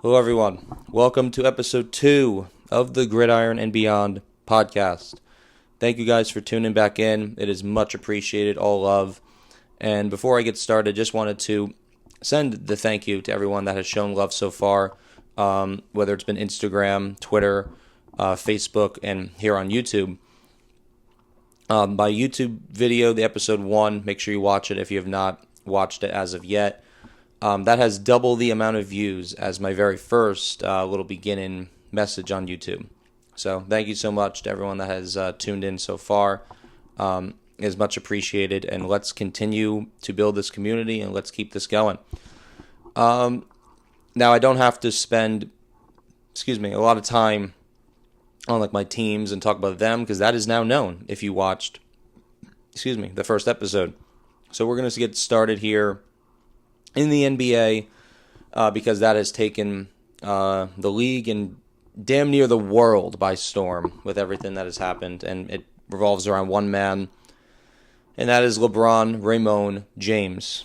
Hello, everyone. Welcome to episode 2 of the Gridiron and Beyond podcast. Thank you guys for tuning back in. It is much appreciated, all love. And before I get started, just wanted to send the thank you to everyone that has shown love so far, whether it's been Instagram, Twitter, Facebook, and here on YouTube. My YouTube video, the episode 1, make sure you watch it if you have not watched it as of yet. That has double the amount of views as my very first little beginning message on YouTube. So thank you so much to everyone that has tuned in so far. It is much appreciated, and let's continue to build this community and let's keep this going. Now, I don't have to spend, a lot of time on like my teams and talk about them because that is now known if you watched, the first episode. So we're going to get started here in the NBA, because that has taken the league and damn near the world by storm with everything that has happened, and it revolves around one man, and that is LeBron James.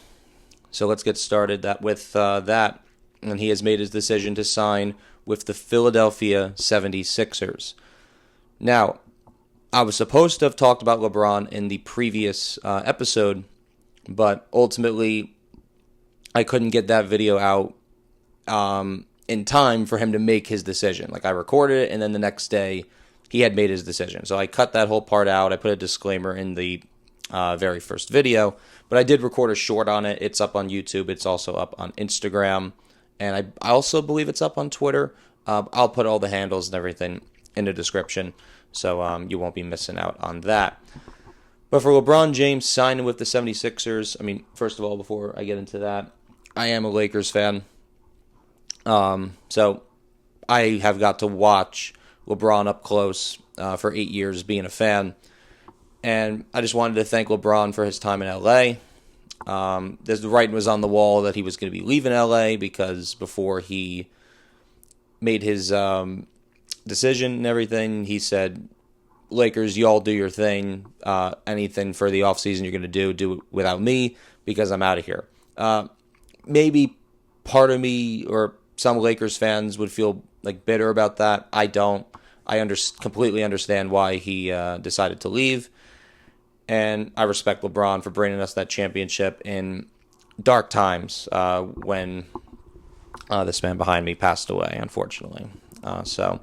So let's get started with that, and he has made his decision to sign with the Philadelphia 76ers. Now, I was supposed to have talked about LeBron in the previous episode, but ultimately I couldn't get that video out in time for him to make his decision. Like, I recorded it, and then the next day he had made his decision. So I cut that whole part out. I put a disclaimer in the very first video, but I did record a short on it. It's up on YouTube. It's also up on Instagram, and I also believe it's up on Twitter. I'll put all the handles and everything in the description, so you won't be missing out on that. But for LeBron James signing with the 76ers, first of all, before I get into that, I am a Lakers fan. So I have got to watch LeBron up close for 8 years being a fan. And I just wanted to thank LeBron for his time in LA. The writing was on the wall that he was going to be leaving LA because before he made his decision and everything, he said, Lakers, you all do your thing. Anything for the offseason you're going to do it without me because I'm out of here. Maybe part of me or some Lakers fans would feel like bitter about that. I don't. I completely understand why he decided to leave. And I respect LeBron for bringing us that championship in dark times when this man behind me passed away, unfortunately. So,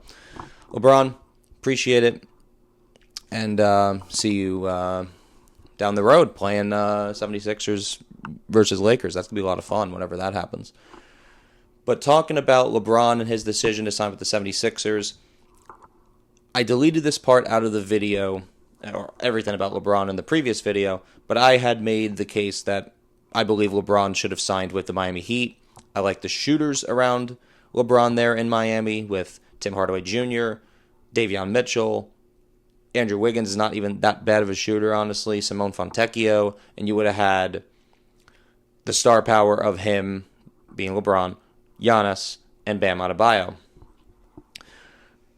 LeBron, appreciate it. And see you down the road playing 76ers versus Lakers. That's going to be a lot of fun whenever that happens. But talking about LeBron and his decision to sign with the 76ers, I deleted this part out of the video, or everything about LeBron in the previous video, but I had made the case that I believe LeBron should have signed with the Miami Heat. I like the shooters around LeBron there in Miami with Tim Hardaway Jr., Davion Mitchell. Andrew Wiggins is not even that bad of a shooter, honestly. Simone Fontecchio, and you would have had the star power of him being LeBron, Giannis, and Bam Adebayo.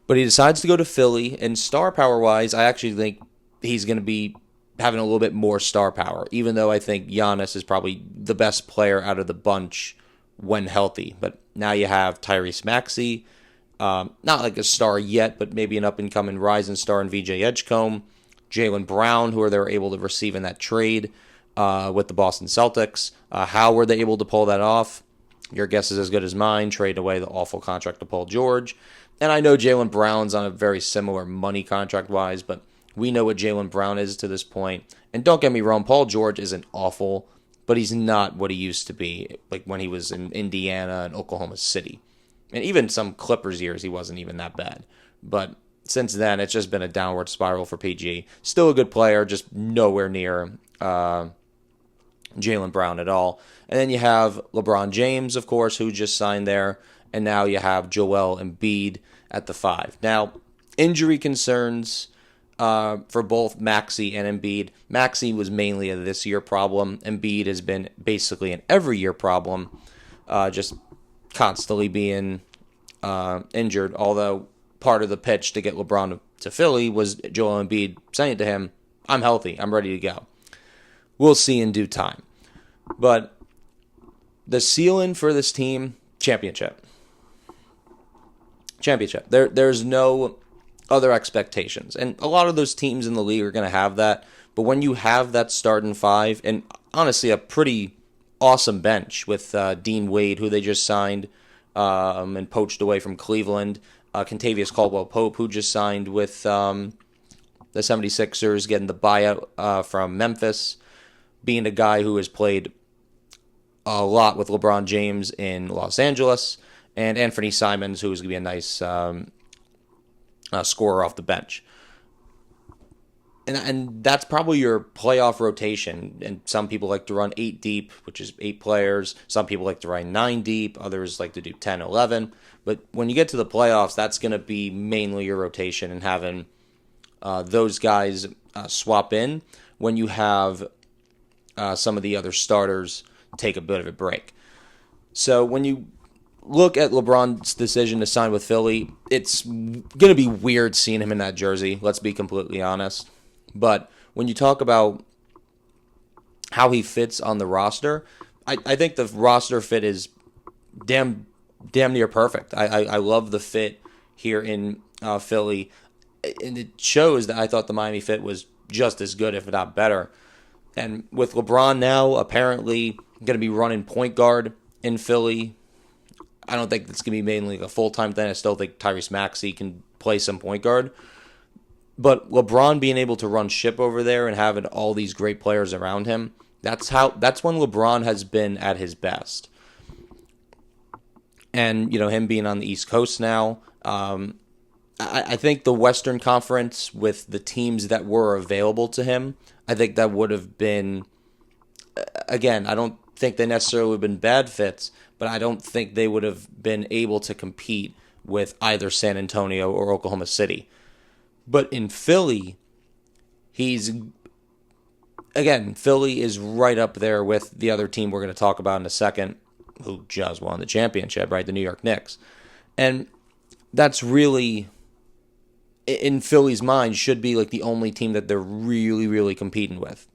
But he decides to go to Philly, and star power-wise, I actually think he's going to be having a little bit more star power, even though I think Giannis is probably the best player out of the bunch when healthy. But now you have Tyrese Maxey, not like a star yet, but maybe an up-and-coming rising star in VJ Edgecombe, Jaylen Brown, who they were able to receive in that trade with the Boston Celtics. How were they able to pull that off? Your guess is as good as mine. Trade away the awful contract to Paul George. And I know Jaylen Brown's on a very similar money contract-wise, but we know what Jaylen Brown is to this point. And don't get me wrong, Paul George isn't awful, but he's not what he used to be, like when he was in Indiana and Oklahoma City. And even some Clippers years, he wasn't even that bad. But since then, it's just been a downward spiral for PG. Still a good player, just nowhere near Jaylen Brown at all. And then you have LeBron James, of course, who just signed there. And now you have Joel Embiid at the 5. Now, injury concerns for both Maxey and Embiid. Maxey was mainly a this-year problem. Embiid has been basically an every-year problem, just constantly being injured, although part of the pitch to get LeBron to Philly was Joel Embiid saying to him, I'm healthy, I'm ready to go. We'll see in due time. But the ceiling for this team, championship. championship. There's no other expectations. And a lot of those teams in the league are going to have that. But when you have that starting five, and honestly a pretty awesome bench with Dean Wade, who they just signed and poached away from Cleveland, Kentavious Caldwell-Pope, who just signed with the 76ers, getting the buyout from Memphis, being a guy who has played a lot with LeBron James in Los Angeles, and Anthony Simons, who is going to be a nice scorer off the bench. And that's probably your playoff rotation. And some people like to run 8 deep, which is 8 players. Some people like to run 9 deep. Others like to do 10, 11. But when you get to the playoffs, that's going to be mainly your rotation and having those guys swap in when you have some of the other starters take a bit of a break. So when you look at LeBron's decision to sign with Philly, it's going to be weird seeing him in that jersey, let's be completely honest. But when you talk about how he fits on the roster, I think the roster fit is damn near perfect. I love the fit here in Philly. And it shows that I thought the Miami fit was just as good, if not better. And with LeBron now apparently going to be running point guard in Philly, I don't think that's going to be mainly a full-time thing. I still think Tyrese Maxey can play some point guard. But LeBron being able to run ship over there and having all these great players around him, that's when LeBron has been at his best. And, him being on the East Coast now, I think the Western Conference with the teams that were available to him, I think that would have been, again, I don't think they necessarily would have been bad fits, but I don't think they would have been able to compete with either San Antonio or Oklahoma City. But in Philly, Philly is right up there with the other team we're going to talk about in a second, who just won the championship, right? The New York Knicks. And that's really, in Philly's mind, should be like the only team that they're really, really competing with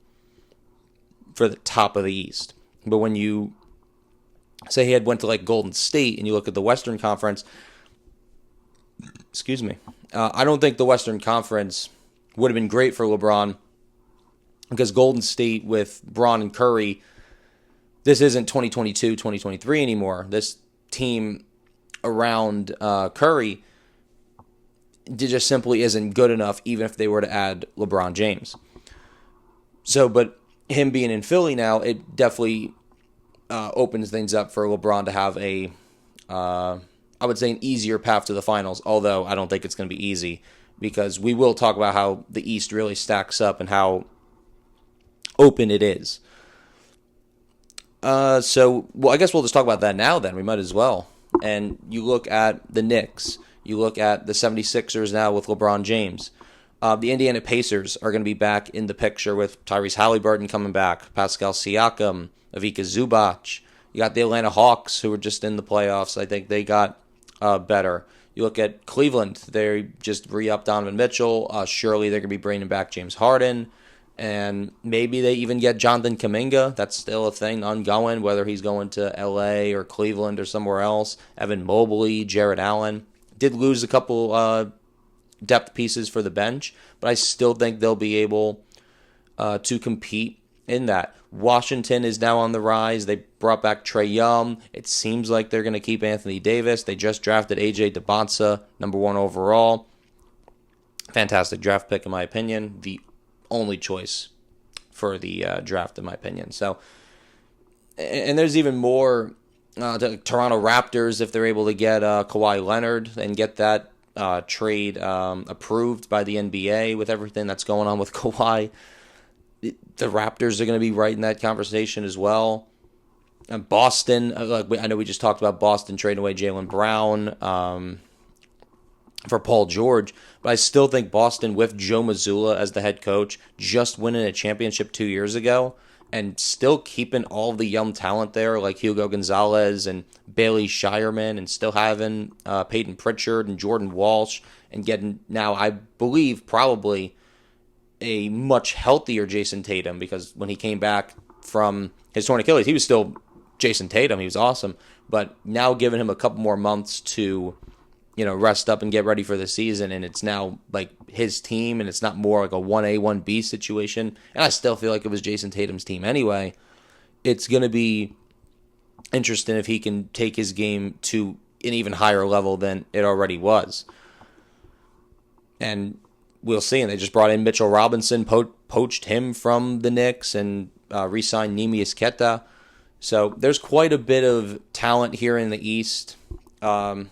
for the top of the East. But when you say he had went to like Golden State and you look at the Western Conference, I don't think the Western Conference would have been great for LeBron because Golden State with Bron and Curry, this isn't 2022, 2023 anymore. This team around Curry just simply isn't good enough, even if they were to add LeBron James. So, but him being in Philly now, it definitely opens things up for LeBron to have I would say an easier path to the finals, although I don't think it's going to be easy because we will talk about how the East really stacks up and how open it is. I guess we'll just talk about that now then. We might as well. And you look at the Knicks. You look at the 76ers now with LeBron James. The Indiana Pacers are going to be back in the picture with Tyrese Halliburton coming back, Pascal Siakam, Ivica Zubac. You got the Atlanta Hawks, who were just in the playoffs. I think they got better. You look at Cleveland. They just re-upped Donovan Mitchell. Surely they're going to be bringing back James Harden. And maybe they even get Jonathan Kuminga. That's still a thing ongoing, whether he's going to L.A. or Cleveland or somewhere else. Evan Mobley, Jared Allen. Did lose a couple depth pieces for the bench, but I still think they'll be able to compete in that. Washington is now on the rise. They brought back Trae Young. It seems like they're going to keep Anthony Davis. They just drafted A.J. DeBonsa, number 1 overall. Fantastic draft pick, in my opinion. The only choice for the draft, in my opinion. So, and there's even more. The Toronto Raptors, if they're able to get Kawhi Leonard and get that trade approved by the NBA with everything that's going on with Kawhi, the Raptors are going to be right in that conversation as well. And Boston, I know we just talked about Boston trading away Jaylen Brown for Paul George, but I still think Boston with Joe Mazzulla as the head coach, just winning a championship 2 years ago, and still keeping all the young talent there like Hugo Gonzalez and Bailey Shireman, and still having Peyton Pritchard and Jordan Walsh, and getting now, I believe, probably a much healthier Jason Tatum, because when he came back from his torn Achilles, he was still Jason Tatum. He was awesome. But now giving him a couple more months to rest up and get ready for the season, and it's now like his team, and it's not more like a 1A, 1B situation. And I still feel like it was Jason Tatum's team anyway. It's going to be interesting if he can take his game to an even higher level than it already was. And we'll see. And they just brought in Mitchell Robinson, poached him from the Knicks, and re-signed Neemias Queta. So there's quite a bit of talent here in the East. But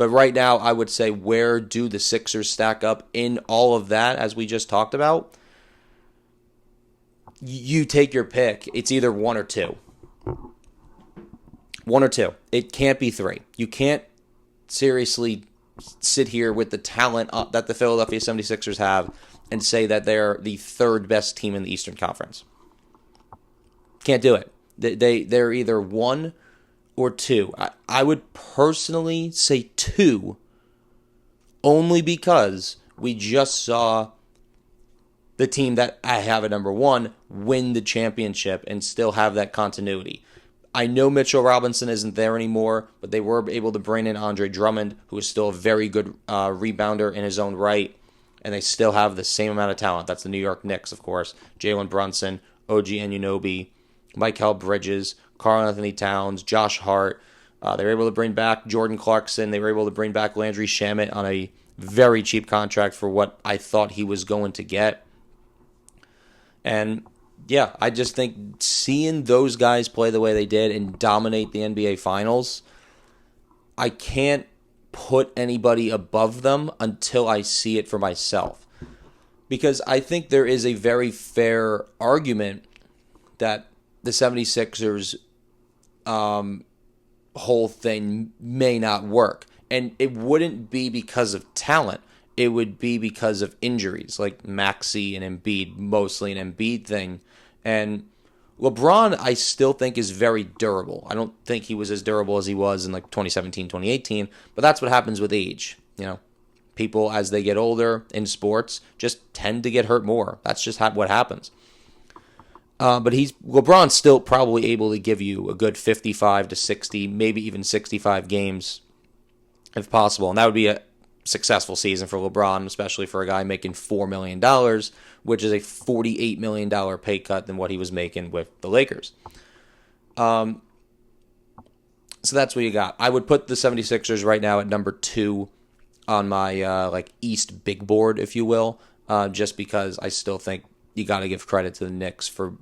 right now, I would say, where do the Sixers stack up in all of that, as we just talked about? You take your pick. It's either one or two. One or two. It can't be three. You can't seriously sit here with the talent that the Philadelphia 76ers have and say that they're the third best team in the Eastern Conference. Can't do it. They're either one or two. I would personally say two, only because we just saw the team that I have at number one win the championship and still have that continuity. I know Mitchell Robinson isn't there anymore, but they were able to bring in Andre Drummond, who is still a very good rebounder in his own right, and they still have the same amount of talent. That's the New York Knicks, of course. Jalen Brunson, OG Anunoby, Mikal Bridges, Karl Anthony Towns, Josh Hart. They were able to bring back Jordan Clarkson. They were able to bring back Landry Shamet on a very cheap contract for what I thought he was going to get. And yeah, I just think seeing those guys play the way they did and dominate the NBA Finals, I can't put anybody above them until I see it for myself. Because I think there is a very fair argument that the 76ers whole thing may not work. And it wouldn't be because of talent. It would be because of injuries, like Maxey and Embiid, mostly an Embiid thing. And LeBron, I still think, is very durable. I don't think he was as durable as he was in like 2017, 2018, but that's what happens with age. People, as they get older in sports, just tend to get hurt more. That's just what happens. But LeBron's still probably able to give you a good 55 to 60, maybe even 65 games, if possible. And that would be a successful season for LeBron, especially for a guy making $4 million, which is a $48 million pay cut than what he was making with the Lakers. So that's what you got. I would put the 76ers right now at number 2 on my East big board, if you will, just because I still think you got to give credit to the Knicks for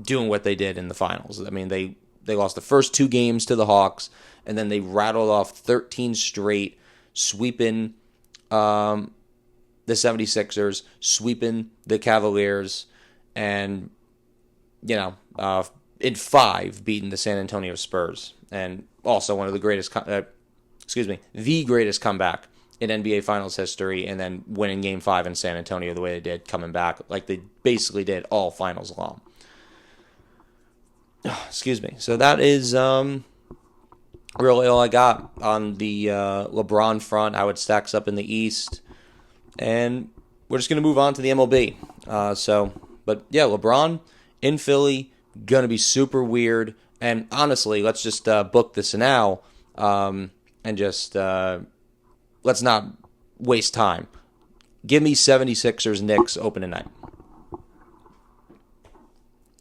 doing what they did in the finals. I mean, they lost the first 2 games to the Hawks, and then they rattled off 13 straight, sweeping the 76ers, sweeping the Cavaliers, and, in 5, beating the San Antonio Spurs. And also one of the greatest, the greatest comeback in NBA Finals history, and then winning Game 5 in San Antonio the way they did, coming back like they basically did all finals long. So that is really all I got on the LeBron front, how it stacks up in the East. And we're just going to move on to the MLB. But yeah, LeBron in Philly, going to be super weird. And honestly, let's just book this now and just let's not waste time. Give me 76ers Knicks opening night.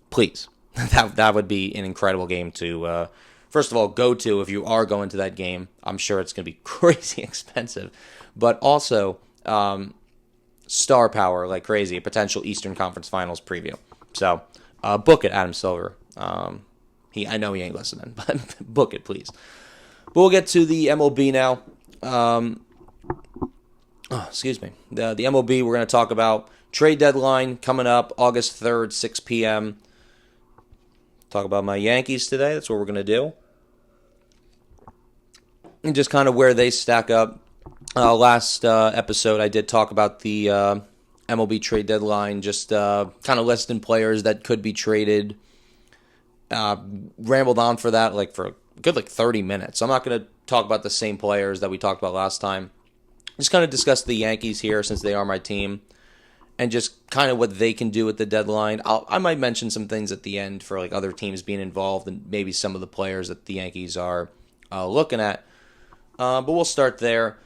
Please. That would be an incredible game to, first of all, go to if you are going to that game. I'm sure it's going to be crazy expensive. But also, star power like crazy, a potential Eastern Conference Finals preview. So, book it, Adam Silver. I know he ain't listening, but book it, please. But we'll get to the MLB now. The MLB, we're going to talk about trade deadline coming up August 3rd, 6 p.m. Talk about my Yankees today. That's what we're going to do. And just kind of where they stack up. Last episode, I did talk about the MLB trade deadline, just kind of listing players that could be traded. Rambled on for that for a good 30 minutes. I'm not going to talk about the same players that we talked about last time. Just kind of discuss the Yankees here since they are my team, and just kind of what they can do at the deadline. I might mention some things at the end for other teams being involved and maybe some of the players that the Yankees are looking at. But we'll start there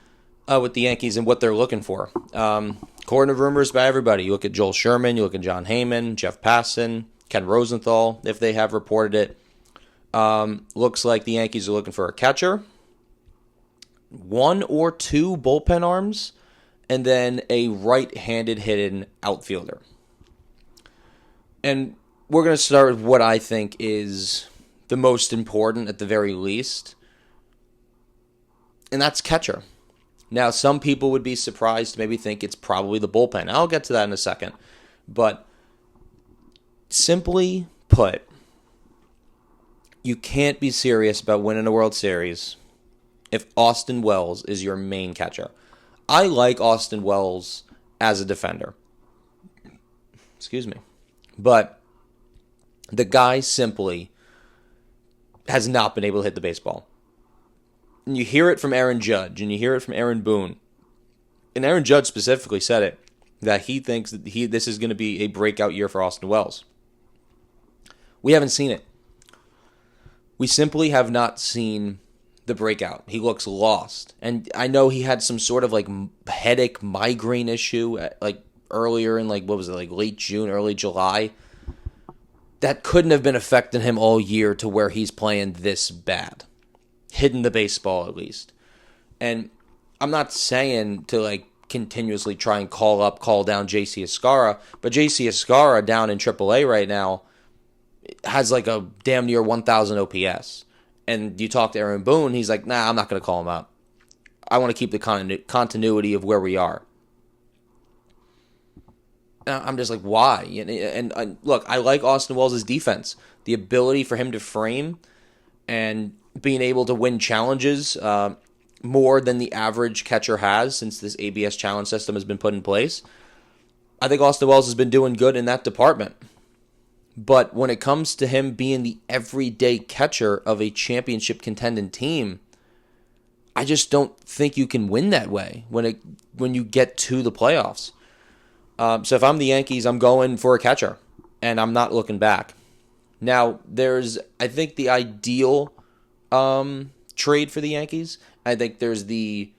with the Yankees and what they're looking for. According to rumors by everybody, you look at Joel Sherman, you look at John Heyman, Jeff Passan, Ken Rosenthal, if they have reported it. Looks like the Yankees are looking for a catcher, 1 or 2 bullpen arms, and then a right-handed hitting outfielder. And we're going to start with what I think is the most important at the very least, and that's catcher. Now, some people would be surprised to maybe think it's probably the bullpen. I'll get to that in a second. But simply put, you can't be serious about winning a World Series if Austin Wells is your main catcher. I like Austin Wells as a defender. Excuse me. But the guy simply has not been able to hit the baseball. And you hear it from Aaron Judge, and you hear it from Aaron Boone. And Aaron Judge specifically said it, that he thinks that this is going to be a breakout year for Austin Wells. We haven't seen it. We simply have not seen the breakout. He looks lost. And I know he had some sort of like headache migraine issue like earlier in late June, early July. That couldn't have been affecting him all year to where he's playing this bad. Hitting the baseball at least. And I'm not saying to continuously try and call down JC Escarra, but JC Escarra down in AAA right now has a damn near 1,000 OPS. And you talk to Aaron Boone, he's like, nah, I'm not going to call him up. I want to keep the continuity of where we are. I'm just like, why? And look, I like Austin Wells' defense. The ability for him to frame and being able to win challenges more than the average catcher has since this ABS challenge system has been put in place. I think Austin Wells has been doing good in that department. But when it comes to him being the everyday catcher of a championship contending team, I just don't think you can win that way when you get to the playoffs. So if I'm the Yankees, I'm going for a catcher, and I'm not looking back. Now, there's, I think, the ideal trade for the Yankees. I think there's the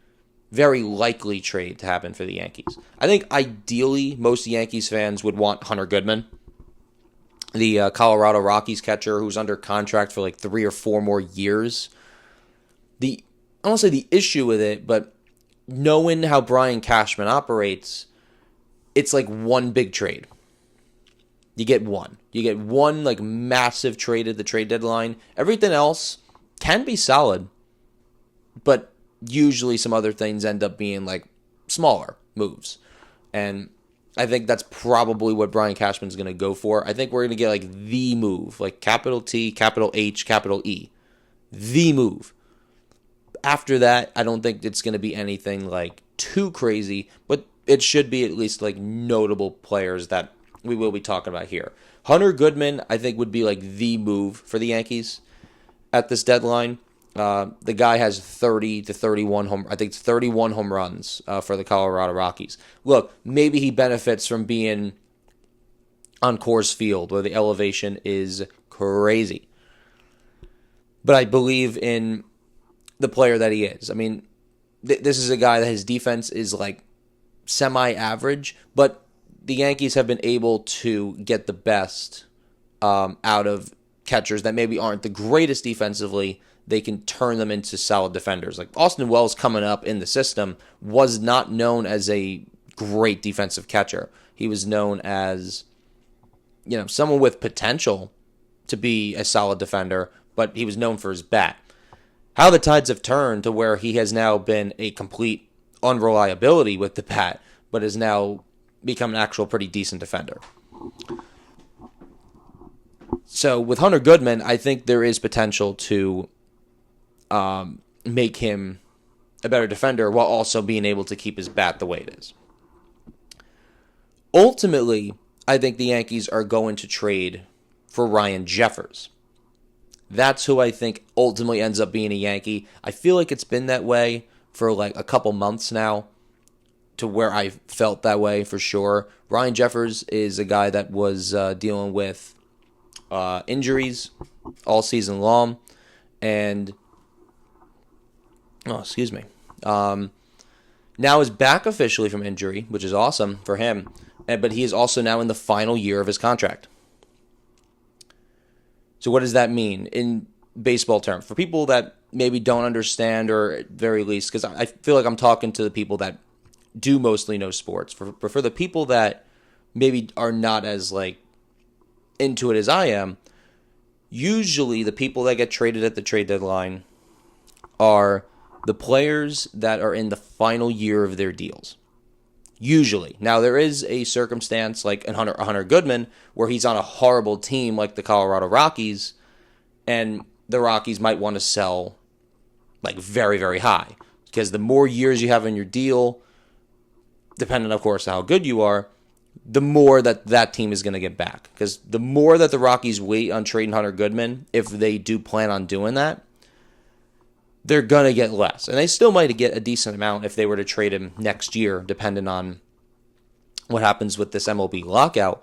very likely trade to happen for the Yankees. I think ideally most Yankees fans would want Hunter Goodman, the Colorado Rockies catcher who's under contract for 3 or 4 more years. I won't say the issue with it, but knowing how Brian Cashman operates, it's like one big trade. You get one. You get one massive trade at the trade deadline. Everything else can be solid, but usually some other things end up being smaller moves. And I think that's probably what Brian Cashman's going to go for. I think we're going to get the move, capital T, capital H, capital E. The move. After that, I don't think it's going to be anything too crazy, but it should be at least notable players that we will be talking about here. Hunter Goodman, I think, would be the move for the Yankees at this deadline. The guy has 30 to 31 it's 31 home runs for the Colorado Rockies. Look, maybe he benefits from being on Coors Field where the elevation is crazy. But I believe in the player that he is. I mean, this is a guy that his defense is semi-average, but the Yankees have been able to get the best out of catchers that maybe aren't the greatest defensively. They can turn them into solid defenders. Austin Wells coming up in the system was not known as a great defensive catcher. He was known as, someone with potential to be a solid defender, but he was known for his bat. How the tides have turned to where he has now been a complete unreliability with the bat, but has now become an actual pretty decent defender. So with Hunter Goodman, I think there is potential to make him a better defender while also being able to keep his bat the way it is. Ultimately, I think the Yankees are going to trade for Ryan Jeffers. That's who I think ultimately ends up being a Yankee. I feel like it's been that way for a couple months now, to where I felt that way for sure. Ryan Jeffers is a guy that was dealing with injuries all season long, and Oh, excuse me. Now is back officially from injury, which is awesome for him. But he is also now in the final year of his contract. So what does that mean in baseball terms? For people that maybe don't understand, or at very least, because I feel like I'm talking to the people that do mostly know sports. For the people that maybe are not as like into it as I am, usually the people that get traded at the trade deadline are the players that are in the final year of their deals. Usually. Now, there is a circumstance like Hunter Goodman where he's on a horrible team like the Colorado Rockies, and the Rockies might want to sell like very, very high. Because the more years you have in your deal, depending, of course, on how good you are, the more that team is going to get back. Because the more that the Rockies wait on trading Hunter Goodman, if they do plan on doing that, they're going to get less. And they still might get a decent amount if they were to trade him next year, depending on what happens with this MLB lockout.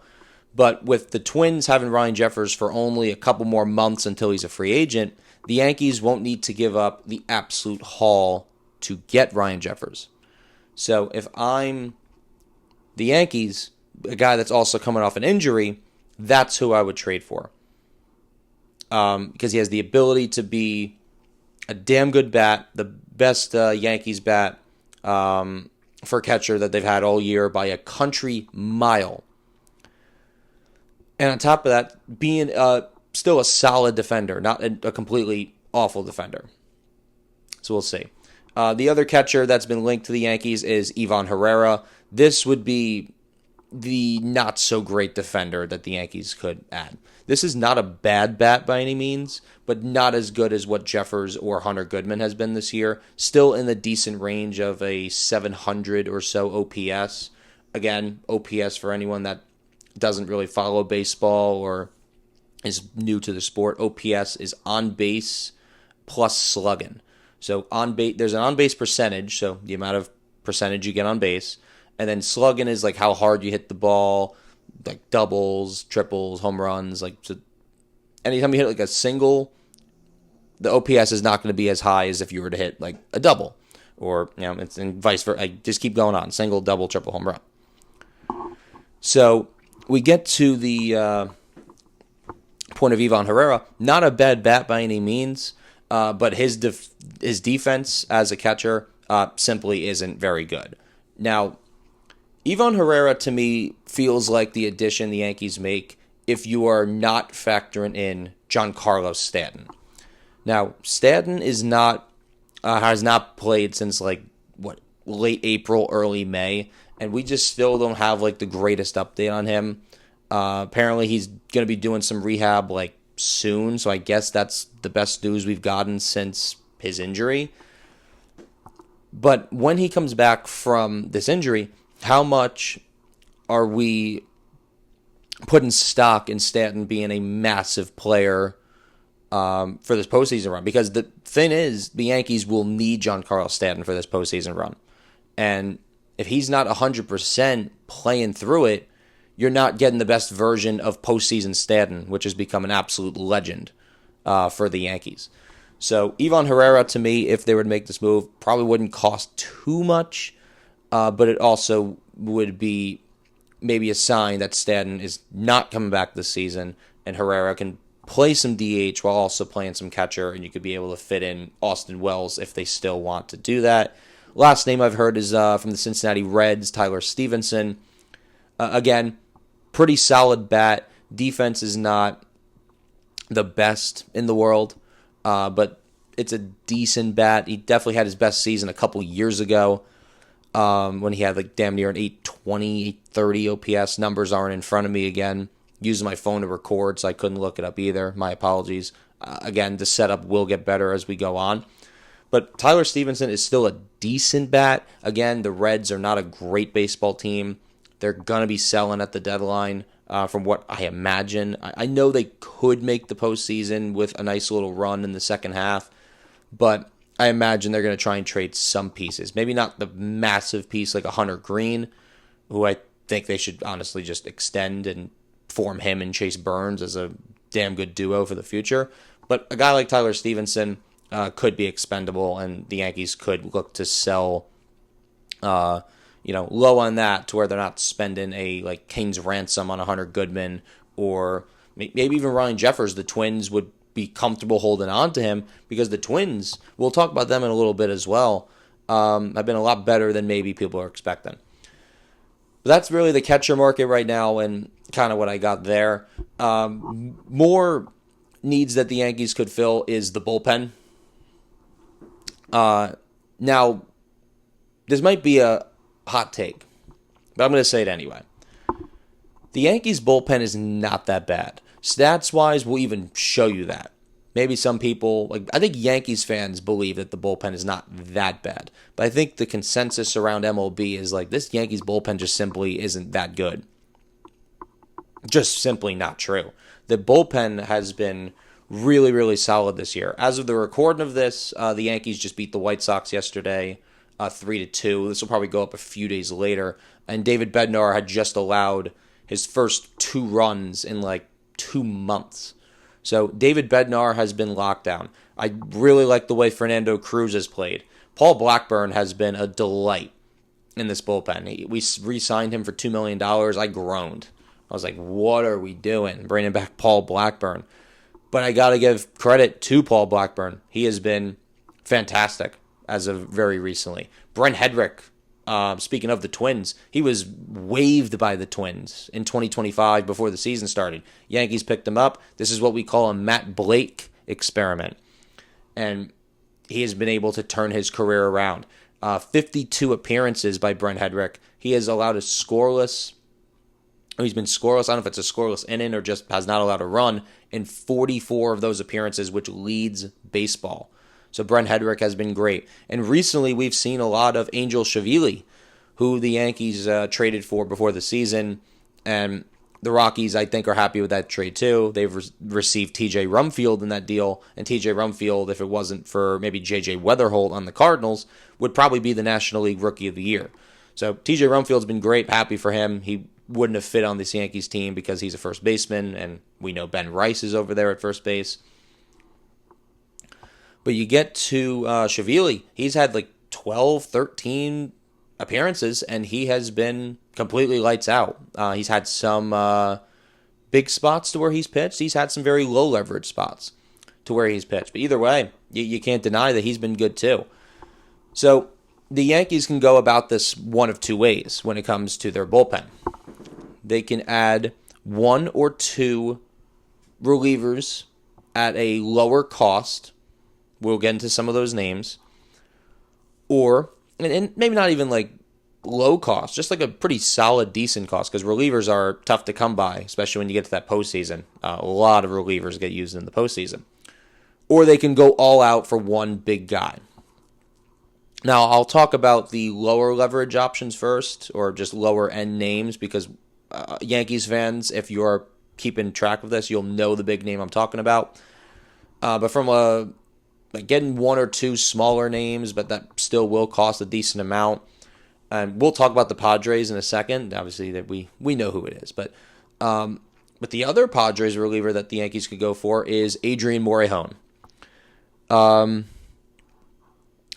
But with the Twins having Ryan Jeffers for only a couple more months until he's a free agent, the Yankees won't need to give up the absolute haul to get Ryan Jeffers. So if I'm the Yankees, a guy that's also coming off an injury, that's who I would trade for. Because he has the ability to be a damn good bat, the best Yankees bat for catcher that they've had all year by a country mile. And on top of that, being still a solid defender, not a completely awful defender. So we'll see. The other catcher that's been linked to the Yankees is Ivan Herrera. This would be the not-so-great defender that the Yankees could add. This is not a bad bat by any means, but not as good as what Jeffers or Hunter Goodman has been this year. Still in the decent range of a 700 or so OPS. Again, OPS for anyone that doesn't really follow baseball or is new to the sport. OPS is on base plus slugging. So there's an on-base percentage, so the amount of percentage you get on base. And then slugging is like how hard you hit the ball, like doubles, triples, home runs. Like, so anytime you hit like a single, the OPS is not going to be as high as if you were to hit like a double, or it's and vice versa. Like, just keep going on: single, double, triple, home run. So we get to the point of Ivan Herrera. Not a bad bat by any means, but his defense as a catcher simply isn't very good. Now, Ivan Herrera, to me, feels like the addition the Yankees make if you are not factoring in Giancarlo Stanton. Now, Stanton has not played since late April, early May, and we just still don't have the greatest update on him. Apparently, he's going to be doing some rehab soon, so I guess that's the best news we've gotten since his injury. But when he comes back from this injury, how much are we putting stock in Stanton being a massive player for this postseason run? Because the thing is, the Yankees will need Giancarlo Stanton for this postseason run. And if he's not 100% playing through it, you're not getting the best version of postseason Stanton, which has become an absolute legend for the Yankees. So Ivan Herrera, to me, if they were to make this move, probably wouldn't cost too much. But it also would be maybe a sign that Stanton is not coming back this season, and Herrera can play some DH while also playing some catcher, and you could be able to fit in Austin Wells if they still want to do that. Last name I've heard is from the Cincinnati Reds, Tyler Stevenson. Again, pretty solid bat. Defense is not the best in the world, but it's a decent bat. He definitely had his best season a couple years ago. When he had damn near an 820, 830 OPS. Numbers aren't in front of me again. Using my phone to record, so I couldn't look it up either. My apologies. Again, the setup will get better as we go on. But Tyler Stevenson is still a decent bat. Again, the Reds are not a great baseball team. They're going to be selling at the deadline from what I imagine. I know they could make the postseason with a nice little run in the second half, but I imagine they're going to try and trade some pieces. Maybe not the massive piece like a Hunter Green, who I think they should honestly just extend and form him and Chase Burns as a damn good duo for the future. But a guy like Tyler Stevenson, could be expendable, and the Yankees could look to sell, low on that to where they're not spending a like King's ransom on a Hunter Goodman or maybe even Ryan Jeffers. The Twins would be comfortable holding on to him because the Twins, we'll talk about them in a little bit as well, have been a lot better than maybe people are expecting. But that's really the catcher market right now and kind of what I got there. More needs that the Yankees could fill is the bullpen. Now, this might be a hot take, but I'm going to say it anyway. The Yankees bullpen is not that bad. Stats-wise, we'll even show you that. Maybe some people, I think Yankees fans believe that the bullpen is not that bad. But I think the consensus around MLB is this Yankees bullpen just simply isn't that good. Just simply not true. The bullpen has been really, really solid this year. As of the recording of this, the Yankees just beat the White Sox yesterday, 3-2. This will probably go up a few days later. And David Bednar had just allowed his first 2 runs in 2 months. So David Bednar has been locked down. I really like the way Fernando Cruz has played. Paul Blackburn has been a delight in this bullpen. We re-signed him for $2 million. I groaned. I was like, what are we doing? Bringing back Paul Blackburn. But I got to give credit to Paul Blackburn. He has been fantastic as of very recently. Brent Hedrick, speaking of the Twins, he was waived by the Twins in 2025 before the season started. Yankees picked him up. This is what we call a Matt Blake experiment. And he has been able to turn his career around. 52 appearances by Brent Hedrick. He has allowed a scoreless, he's been scoreless, I don't know if it's a scoreless inning or just has not allowed a run in 44 of those appearances, which leads baseball. So Brent Hedrick has been great. And recently we've seen a lot of Angel Shavili, who the Yankees traded for before the season. And the Rockies, I think, are happy with that trade too. They've received TJ Rumfield in that deal. And TJ Rumfield, if it wasn't for maybe JJ Weatherholt on the Cardinals, would probably be the National League Rookie of the Year. So TJ Rumfield's been great. Happy for him. He wouldn't have fit on this Yankees team because he's a first baseman. And we know Ben Rice is over there at first base. But you get to Shavili, he's had 12, 13 appearances, and he has been completely lights out. He's had some big spots to where he's pitched. He's had some very low leverage spots to where he's pitched. But either way, you can't deny that he's been good too. So the Yankees can go about this one of two ways when it comes to their bullpen. They can add 1 or 2 relievers at a lower cost. We'll get into some of those names. Or, and maybe not even low cost, just a pretty solid, decent cost, because relievers are tough to come by, especially when you get to that postseason. A lot of relievers get used in the postseason. Or they can go all out for one big guy. Now, I'll talk about the lower leverage options first, or just lower end names, because Yankees fans, if you're keeping track of this, you'll know the big name I'm talking about. But from getting 1 or 2 smaller names, but that still will cost a decent amount. And we'll talk about the Padres in a second. Obviously, that we know who it is. But the other Padres reliever that the Yankees could go for is Adrian Morejon.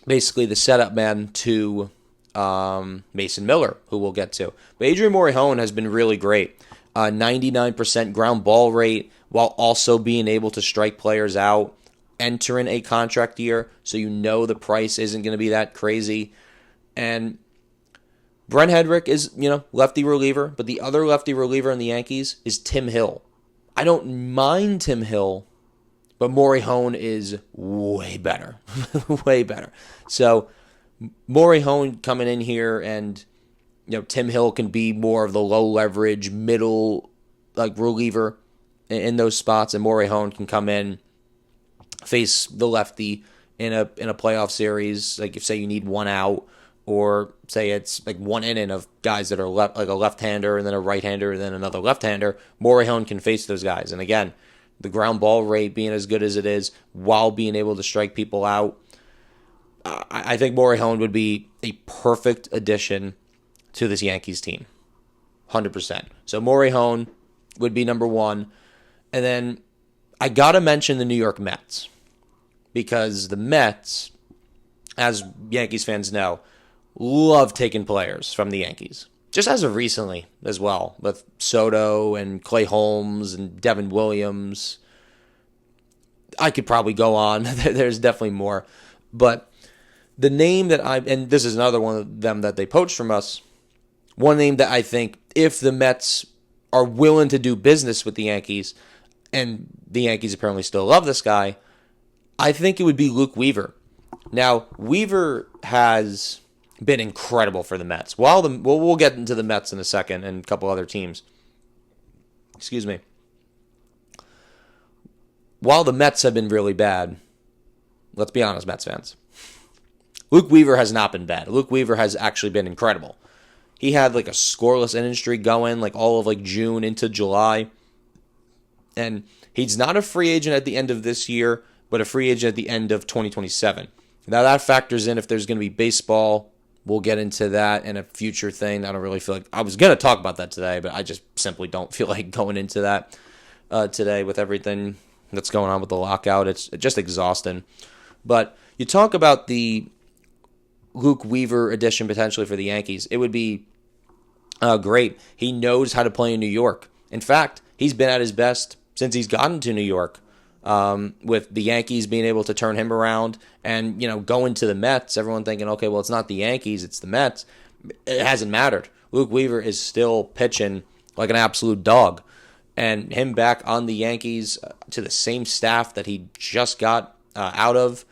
Basically, the setup man to Mason Miller, who we'll get to. But Adrian Morejon has been really great. 99% ground ball rate, while also being able to strike players out. Entering a contract year, so you know the price isn't going to be that crazy. And Brent Hedrick is, lefty reliever, but the other lefty reliever in the Yankees is Tim Hill. I don't mind Tim Hill, but Morejon is way better. Way better. So Morejon coming in here, and Tim Hill can be more of the low leverage, middle reliever in those spots, and Morejon can come in, face the lefty in a playoff series, if say you need 1 out, or say it's 1 inning of guys that are a left-hander and then a right-hander and then another left-hander. Morejon can face those guys. And again, the ground ball rate being as good as it is while being able to strike people out, I think Morejon would be a perfect addition to this Yankees team. 100%. So Morejon would be number 1. And then I got to mention the New York Mets. because the Mets, as Yankees fans know, love taking players from the Yankees. Just as of recently as well, with Soto and Clay Holmes and Devin Williams. I could probably go on. There's definitely more. But the name that and this is another one of them that they poached from us, one name that I think if the Mets are willing to do business with the Yankees, and the Yankees apparently still love this guy, I think it would be Luke Weaver. Now, Weaver has been incredible for the Mets. We'll get into the Mets in a second and a couple other teams. Excuse me. While the Mets have been really bad, let's be honest, Mets fans, Luke Weaver has not been bad. Luke Weaver has actually been incredible. He had like a scoreless inning streak going like all of like June into July. And he's not a free agent at the end of this year, but a free agent at the end of 2027. Now that factors in if there's going to be baseball. We'll get into that in a future thing. I don't really feel like I was going to talk about that today, but I just simply don't feel like going into that today with everything that's going on with the lockout. It's just exhausting. But you talk about the Luke Weaver addition potentially for the Yankees. It would be great. He knows how to play in New York. In fact, he's been at his best since he's gotten to New York. With the Yankees being able to turn him around and, going to the Mets, everyone thinking, okay, well, it's not the Yankees, it's the Mets. It hasn't mattered. Luke Weaver is still pitching like an absolute dog. And him back on the Yankees to the same staff that he just got out of,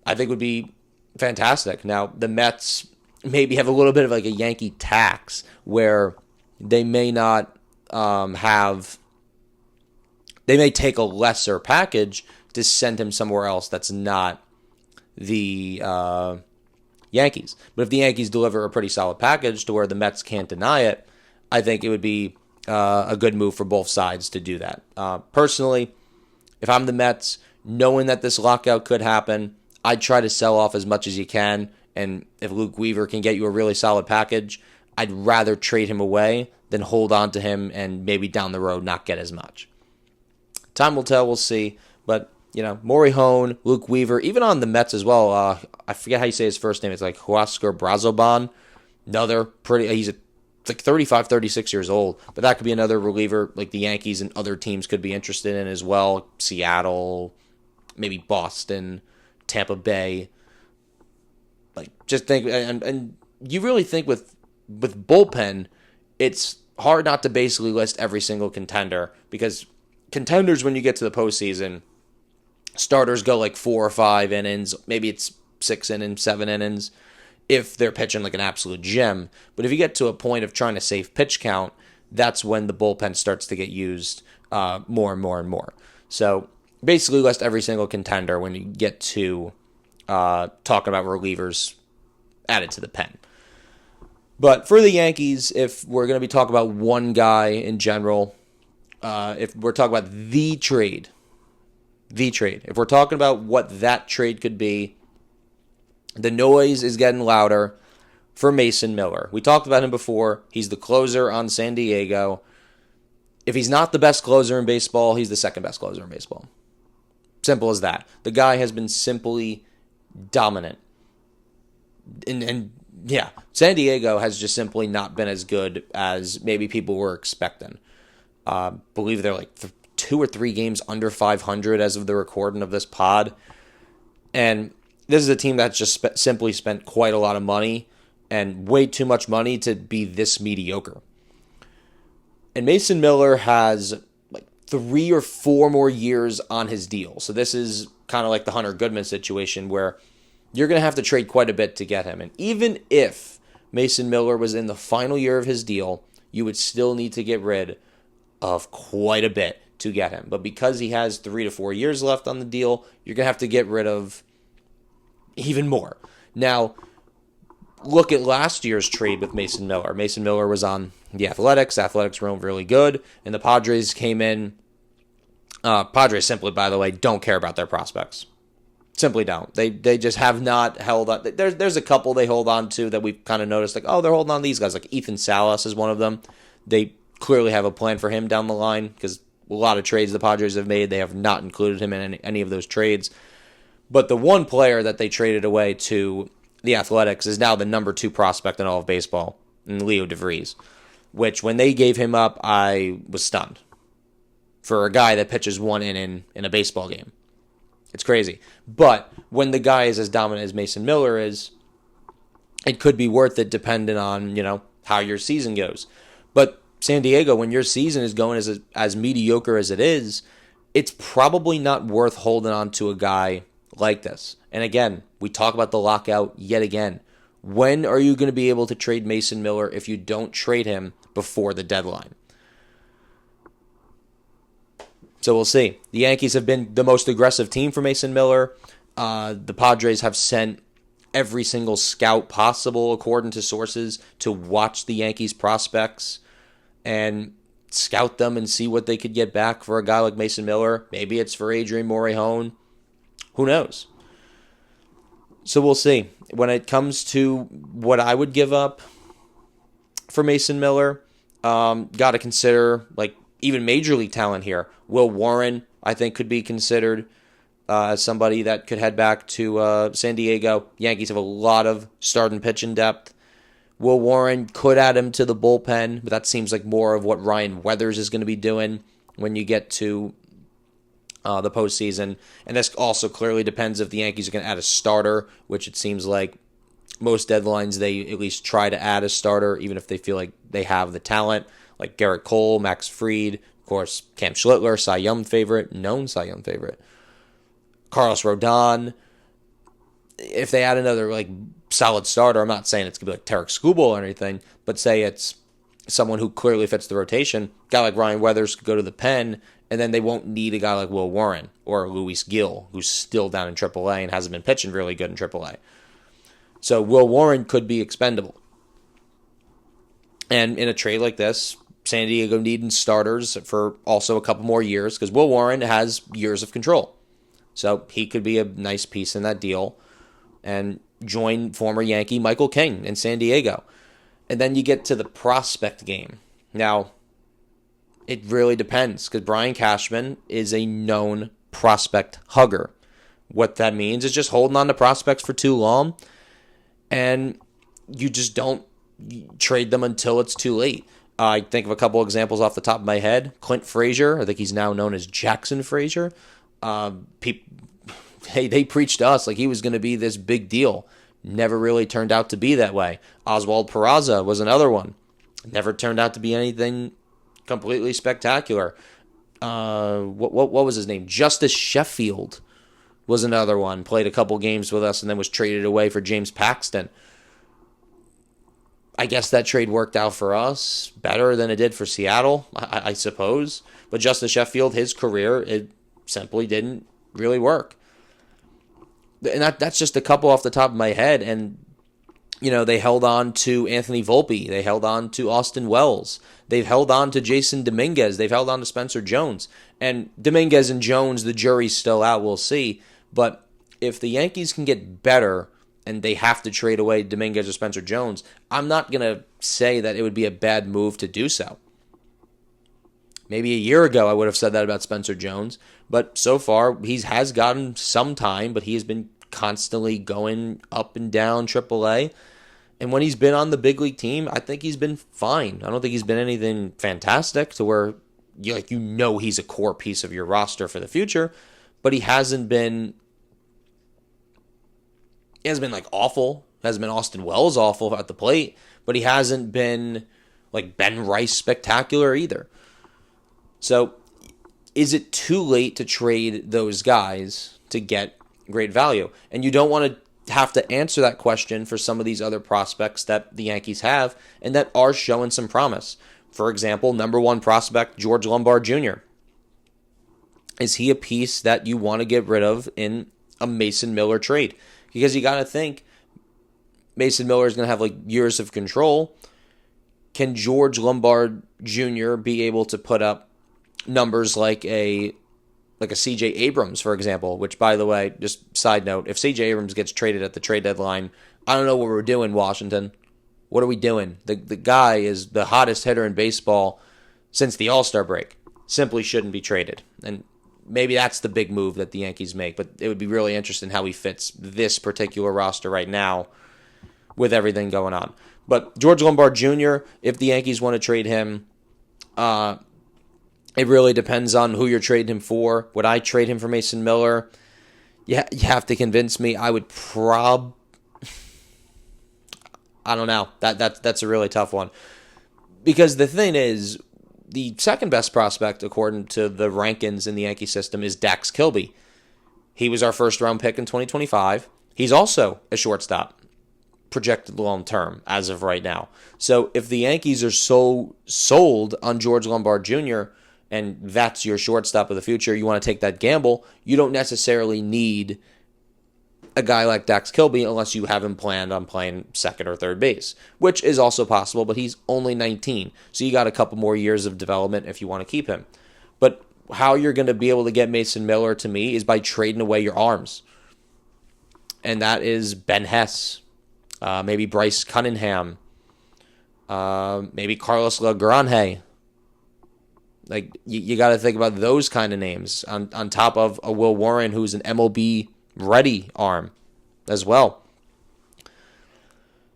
I think would be fantastic. Now, the Mets maybe have a little bit of like a Yankee tax where they may not they may take a lesser package to send him somewhere else that's not the Yankees. But if the Yankees deliver a pretty solid package to where the Mets can't deny it, I think it would be a good move for both sides to do that. Personally, if I'm the Mets, knowing that this lockout could happen, I'd try to sell off as much as you can. And if Luke Weaver can get you a really solid package, I'd rather trade him away than hold on to him and maybe down the road not get as much. Time will tell, we'll see. But, Maury Hone, Luke Weaver, even on the Mets as well. I forget how you say his first name. It's like Huascar Brazoban. He's like 35, 36 years old. But that could be another reliever like the Yankees and other teams could be interested in as well. Seattle, maybe Boston, Tampa Bay. Like, just think, and you really think with bullpen, it's hard not to basically list every single contender because contenders, when you get to the postseason, starters go like 4 or 5 innings. Maybe it's 6 innings, 7 innings if they're pitching like an absolute gem. But if you get to a point of trying to save pitch count, that's when the bullpen starts to get used more and more and more. So basically list every single contender when you get to talking about relievers added to the pen. But for the Yankees, if we're going to be talking about one guy in general, if we're talking about the trade, if we're talking about what that trade could be, the noise is getting louder for Mason Miller. We talked about him before. He's the closer on San Diego. If he's not the best closer in baseball, he's the second best closer in baseball. Simple as that. The guy has been simply dominant. And yeah, San Diego has just simply not been as good as maybe people were expecting. Believe they're like 2 or 3 games under 500 as of the recording of this pod. And this is a team that's just simply spent quite a lot of money and way too much money to be this mediocre. And Mason Miller has like 3 or 4 more years on his deal. So this is kind of like the Hunter Goodman situation where you're going to have to trade quite a bit to get him. And even if Mason Miller was in the final year of his deal, you would still need to get rid of quite a bit to get him. But because he has 3 to 4 years left on the deal, you're going to have to get rid of even more. Now, look at last year's trade with Mason Miller. Mason Miller was on the Athletics. Athletics were really good, and the Padres came in. Padres simply, by the way, don't care about their prospects. Simply don't. They just have not held on. There's a couple they hold on to that we've kind of noticed, like, oh, they're holding on to these guys. Like Ethan Salas is one of them. They clearly have a plan for him down the line because a lot of trades the Padres have made, they have not included him in any of those trades. But the one player that they traded away to the Athletics is now the number 2 prospect in all of baseball, in Leo DeVries, which when they gave him up, I was stunned. For a guy that pitches 1 inning in a baseball game. It's crazy. But when the guy is as dominant as Mason Miller is, it could be worth it depending on, how your season goes. But San Diego, when your season is going as mediocre as it is, it's probably not worth holding on to a guy like this. And again, we talk about the lockout yet again. When are you going to be able to trade Mason Miller if you don't trade him before the deadline? So we'll see. The Yankees have been the most aggressive team for Mason Miller. The Padres have sent every single scout possible, according to sources, to watch the Yankees prospects and scout them and see what they could get back for a guy like Mason Miller. Maybe it's for Adrian Morejon. Who knows? So we'll see. When it comes to what I would give up for Mason Miller, got to consider even major league talent here. Will Warren, I think, could be considered as somebody that could head back to San Diego. Yankees have a lot of start and pitching depth. Will Warren could add him to the bullpen, but that seems like more of what Ryan Weathers is going to be doing when you get to the postseason. And this also clearly depends if the Yankees are going to add a starter, which it seems like most deadlines they at least try to add a starter, even if they feel like they have the talent, like Garrett Cole, Max Fried, of course, Cam Schlittler, Cy Young favorite, known Cy Young favorite, Carlos Rodon. If they add another solid starter, I'm not saying it's going to be like Tarek Skubal or anything, but say it's someone who clearly fits the rotation. A guy like Ryan Weathers could go to the pen, and then they won't need a guy like Will Warren or Luis Gil, who's still down in AAA and hasn't been pitching really good in AAA. So Will Warren could be expendable. And in a trade like this, San Diego needing starters for also a couple more years, because Will Warren has years of control. So he could be a nice piece in that deal and join former Yankee Michael King in San Diego. And then you get to the prospect game. Now, it really depends, because Brian Cashman is a known prospect hugger. What that means is just holding on to prospects for too long, and you just don't trade them until it's too late. I think of a couple examples off the top of my head. Clint Frazier, I think he's now known as Jackson Frazier. They preached to us like he was going to be this big deal. Never really turned out to be that way. Oswald Peraza was another one. Never turned out to be anything completely spectacular. What was his name? Justice Sheffield was another one. Played a couple games with us and then was traded away for James Paxton. I guess that trade worked out for us better than it did for Seattle, I suppose. But Justice Sheffield, his career, it simply didn't really work. And that's just a couple off the top of my head. And, they held on to Anthony Volpe. They held on to Austin Wells. They've held on to Jason Dominguez. They've held on to Spencer Jones. And Dominguez and Jones, the jury's still out. We'll see. But if the Yankees can get better and they have to trade away Dominguez or Spencer Jones, I'm not going to say that it would be a bad move to do so. Maybe a year ago I would have said that about Spencer Jones, but so far he has gotten some time, but he has been constantly going up and down AAA. And when he's been on the big league team, I think he's been fine. I don't think he's been anything fantastic to where he's a core piece of your roster for the future, but he hasn't been awful. Hasn't been Austin Wells awful at the plate, but he hasn't been like Ben Rice spectacular either. So is it too late to trade those guys to get great value? And you don't want to have to answer that question for some of these other prospects that the Yankees have and that are showing some promise. For example, number 1 prospect, George Lombard Jr. Is he a piece that you want to get rid of in a Mason Miller trade? Because you got to think Mason Miller is going to have years of control. Can George Lombard Jr. be able to put up numbers like a C.J. Abrams, for example, which, by the way, just side note, if C.J. Abrams gets traded at the trade deadline, I don't know what we're doing, Washington. What are we doing? The guy is the hottest hitter in baseball since the All-Star break. Simply shouldn't be traded. And maybe that's the big move that the Yankees make. But it would be really interesting how he fits this particular roster right now with everything going on. But George Lombard Jr., if the Yankees want to trade him, it really depends on who you're trading him for. Would I trade him for Mason Miller? Yeah, you have to convince me. I would I don't know. That's a really tough one. Because the thing is, the second best prospect, according to the rankings in the Yankee system, is Dax Kilby. He was our first round pick in 2025. He's also a shortstop, projected long term as of right now. So if the Yankees are so sold on George Lombard Jr., and that's your shortstop of the future, you want to take that gamble, you don't necessarily need a guy like Dax Kilby unless you have him planned on playing second or third base, which is also possible, but he's only 19. So you got a couple more years of development if you want to keep him. But how you're going to be able to get Mason Miller, to me, is by trading away your arms. And that is Ben Hess, maybe Bryce Cunningham, maybe Carlos Lagrange. Like, you got to think about those kind of names on top of a Will Warren, who's an MLB ready arm as well.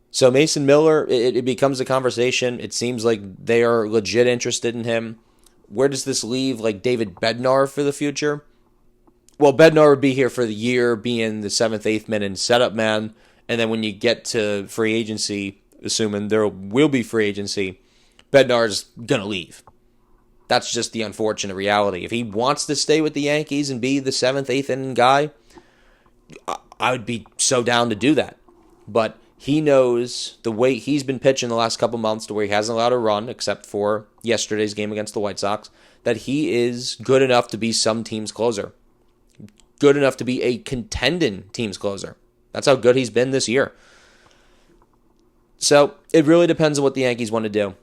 So Mason Miller, it becomes a conversation. It seems like they are legit interested in him. Where does this leave like David Bednar for the future? Well, Bednar would be here for the year, being the 7th, 8th man and setup man. And then when you get to free agency, assuming there will be free agency, Bednar's going to leave. That's just the unfortunate reality. If he wants to stay with the Yankees and be the 7th, 8th inning guy, I would be so down to do that. But he knows the way he's been pitching the last couple months, to where he hasn't allowed a run except for yesterday's game against the White Sox, that he is good enough to be some team's closer. Good enough to be a contending team's closer. That's how good he's been this year. So it really depends on what the Yankees want to do.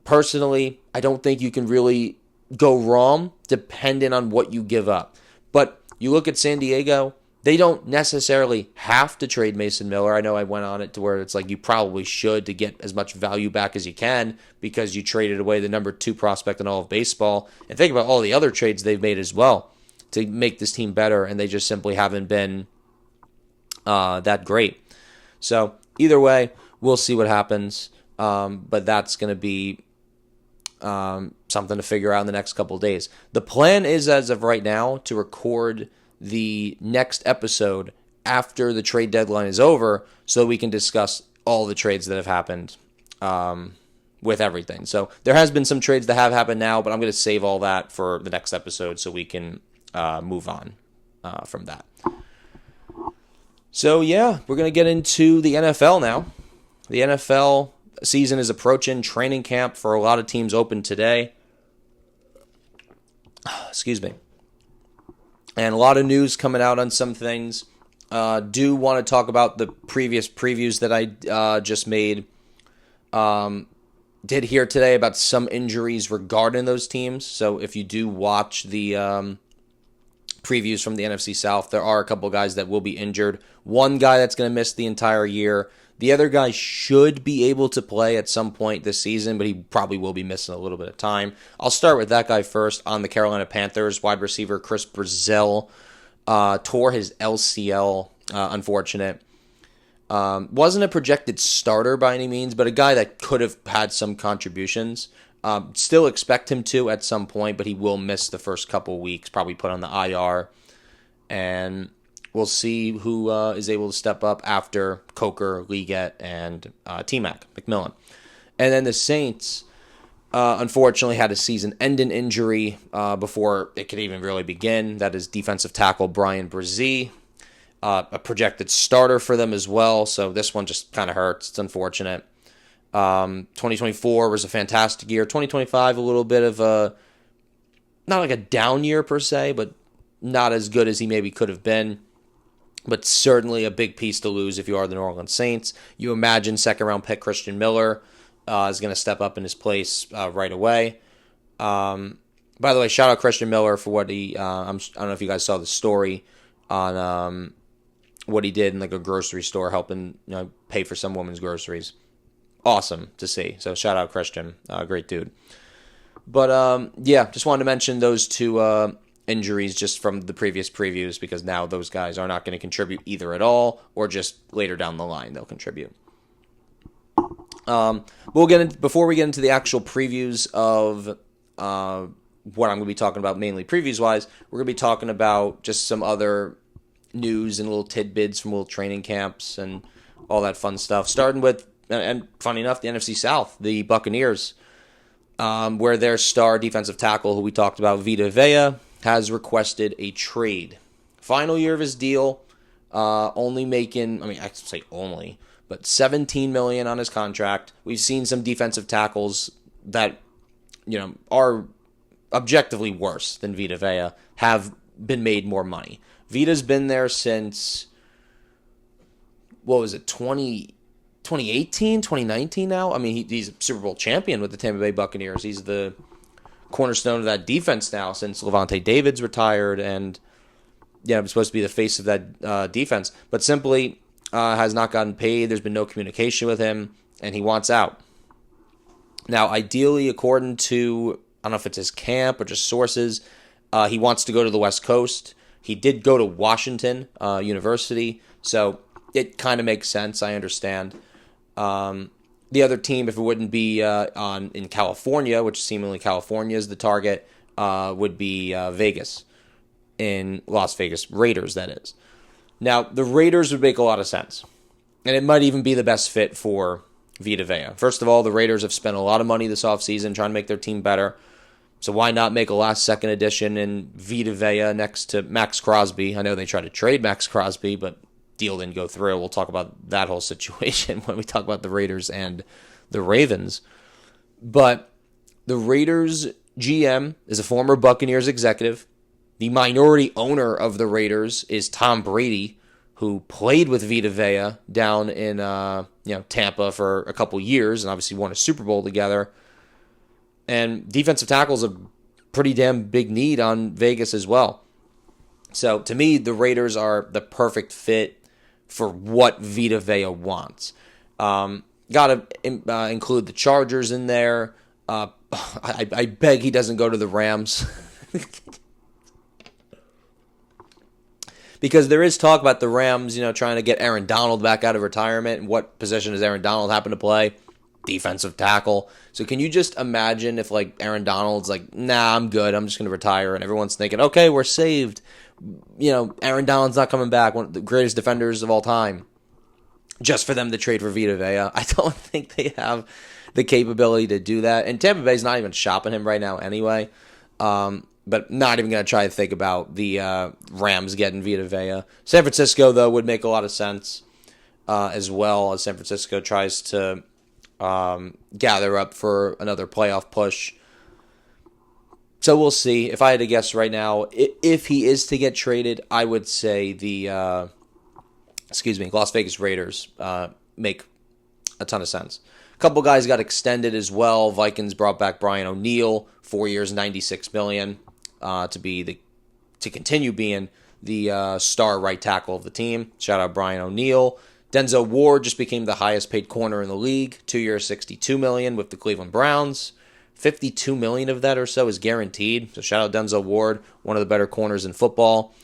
Personally, I don't think you can really go wrong depending on what you give up. But you look at San Diego, they don't necessarily have to trade Mason Miller. I know I went on it to where it's like you probably should to get as much value back as you can because you traded away the number 2 prospect in all of baseball. And think about all the other trades they've made as well to make this team better, and they just simply haven't been that great. So either way, we'll see what happens. But that's going to be something to figure out in the next couple of days. The plan is, as of right now, to record the next episode after the trade deadline is over so we can discuss all the trades that have happened with everything. So there has been some trades that have happened now, but I'm going to save all that for the next episode so we can move on from that. So yeah, we're going to get into the NFL now. The NFL season is approaching. Training camp for a lot of teams open today. Excuse me. And a lot of news coming out on some things. Do want to talk about the previous previews that I just made. Did hear today about some injuries regarding those teams. So if you do watch the previews from the NFC South, there are a couple guys that will be injured. One guy that's going to miss the entire year. The other guy should be able to play at some point this season, but he probably will be missing a little bit of time. I'll start with that guy first. On the Carolina Panthers, wide receiver Chris Brazil tore his LCL, unfortunate. Wasn't a projected starter by any means, but a guy that could have had some contributions. Still expect him to at some point, but he will miss the first couple weeks, probably put on the IR. And we'll see who is able to step up after Coker, Liggett, and T-Mac, McMillan. And then the Saints, unfortunately, had a season-ending injury before it could even really begin. That is defensive tackle Brian Brzee, a projected starter for them as well. So this one just kind of hurts. It's unfortunate. 2024 was a fantastic year. 2025, a little bit of a, not like a down year per se, but not as good as he maybe could have been. But certainly a big piece to lose if you are the New Orleans Saints. You imagine second-round pick Christian Miller is going to step up in his place right away. By the way, shout out Christian Miller for what he, I don't know if you guys saw the story on what he did in like a grocery store, helping pay for some woman's groceries. Awesome to see. So shout out Christian, great dude. But yeah, just wanted to mention those two injuries just from the previous previews, because now those guys are not going to contribute either at all, or just later down the line they'll contribute. Before we get into the actual previews of what I'm going to be talking about, mainly previews-wise, we're going to be talking about just some other news and little tidbits from little training camps and all that fun stuff. Starting with, and funny enough, the NFC South, the Buccaneers, where their star defensive tackle, who we talked about, Vita Vea, has requested a trade. Final year of his deal, only making, I say only, but $17 million on his contract. We've seen some defensive tackles that, are objectively worse than Vita Vea have been made more money. Vita's been there since, 2018, 2019 now? He's a Super Bowl champion with the Tampa Bay Buccaneers. He's the cornerstone of that defense now since Levante David's retired, and he's supposed to be the face of that defense, but simply has not gotten paid. There's been no communication with him, and he wants out. Now, ideally, according to, I don't know if it's his camp or just sources, he wants to go to the West Coast. He did go to Washington University, so it kind of makes sense. I understand. The other team, if it wouldn't be in California, which seemingly California is the target, would be Vegas, in Las Vegas Raiders, that is. Now, the Raiders would make a lot of sense, and it might even be the best fit for Vita Vea. First of all, the Raiders have spent a lot of money this offseason trying to make their team better, so why not make a last-second addition in Vita Vea next to Max Crosby? I know they tried to trade Max Crosby, but deal didn't go through. We'll talk about that whole situation when we talk about the Raiders and the Ravens. But the Raiders GM is a former Buccaneers executive. The minority owner of the Raiders is Tom Brady, who played with Vita Vea down in Tampa for a couple years and obviously won a Super Bowl together. And defensive tackle is a pretty damn big need on Vegas as well. So to me, the Raiders are the perfect fit for what Vita Vea wants. Got to include the Chargers in there. I beg he doesn't go to the Rams. Because there is talk about the Rams, trying to get Aaron Donald back out of retirement. And what position does Aaron Donald happen to play? Defensive tackle. So can you just imagine if Aaron Donald's nah, I'm good, I'm just going to retire, and everyone's thinking, okay, we're saved. Aaron Donald's not coming back, one of the greatest defenders of all time, just for them to trade for Vita Vea. I don't think they have the capability to do that. And Tampa Bay's not even shopping him right now anyway. But not even going to try to think about the Rams getting Vita Vea. San Francisco, though, would make a lot of sense as well, as San Francisco tries to gather up for another playoff push. So we'll see. If I had to guess right now, if he is to get traded, I would say the Las Vegas Raiders make a ton of sense. A couple guys got extended as well. Vikings brought back Brian O'Neill, 4 years, $96 million, to continue being the star right tackle of the team. Shout out Brian O'Neill. Denzel Ward just became the highest paid corner in the league, 2 years, $62 million with the Cleveland Browns. $52 million of that or so is guaranteed. So shout out Denzel Ward, one of the better corners in football.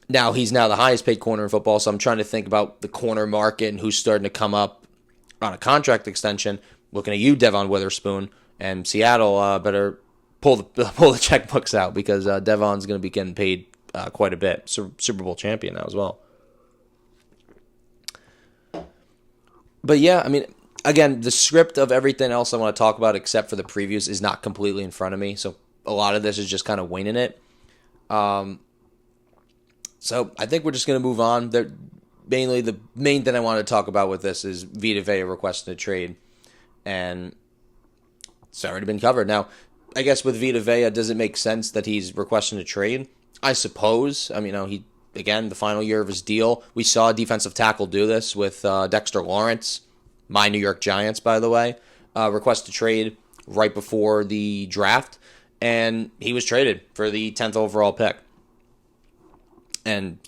Now he's now the highest paid corner in football, so I'm trying to think about the corner market and who's starting to come up on a contract extension. Looking at you, Devon Witherspoon, and Seattle better pull the checkbooks out, because Devon's going to be getting paid quite a bit. Super Bowl champion now as well. But yeah, again, the script of everything else I want to talk about except for the previews is not completely in front of me, so a lot of this is just kind of winging it. So I think we're just going to move on. Mainly, the main thing I wanted to talk about with this is Vita Vea requesting a trade, and it's already been covered. Now, I guess with Vita Vea, does it make sense that he's requesting a trade? I suppose. He again, the final year of his deal. We saw a defensive tackle do this with Dexter Lawrence, my New York Giants, by the way, request a trade right before the draft, and he was traded for the 10th overall pick. And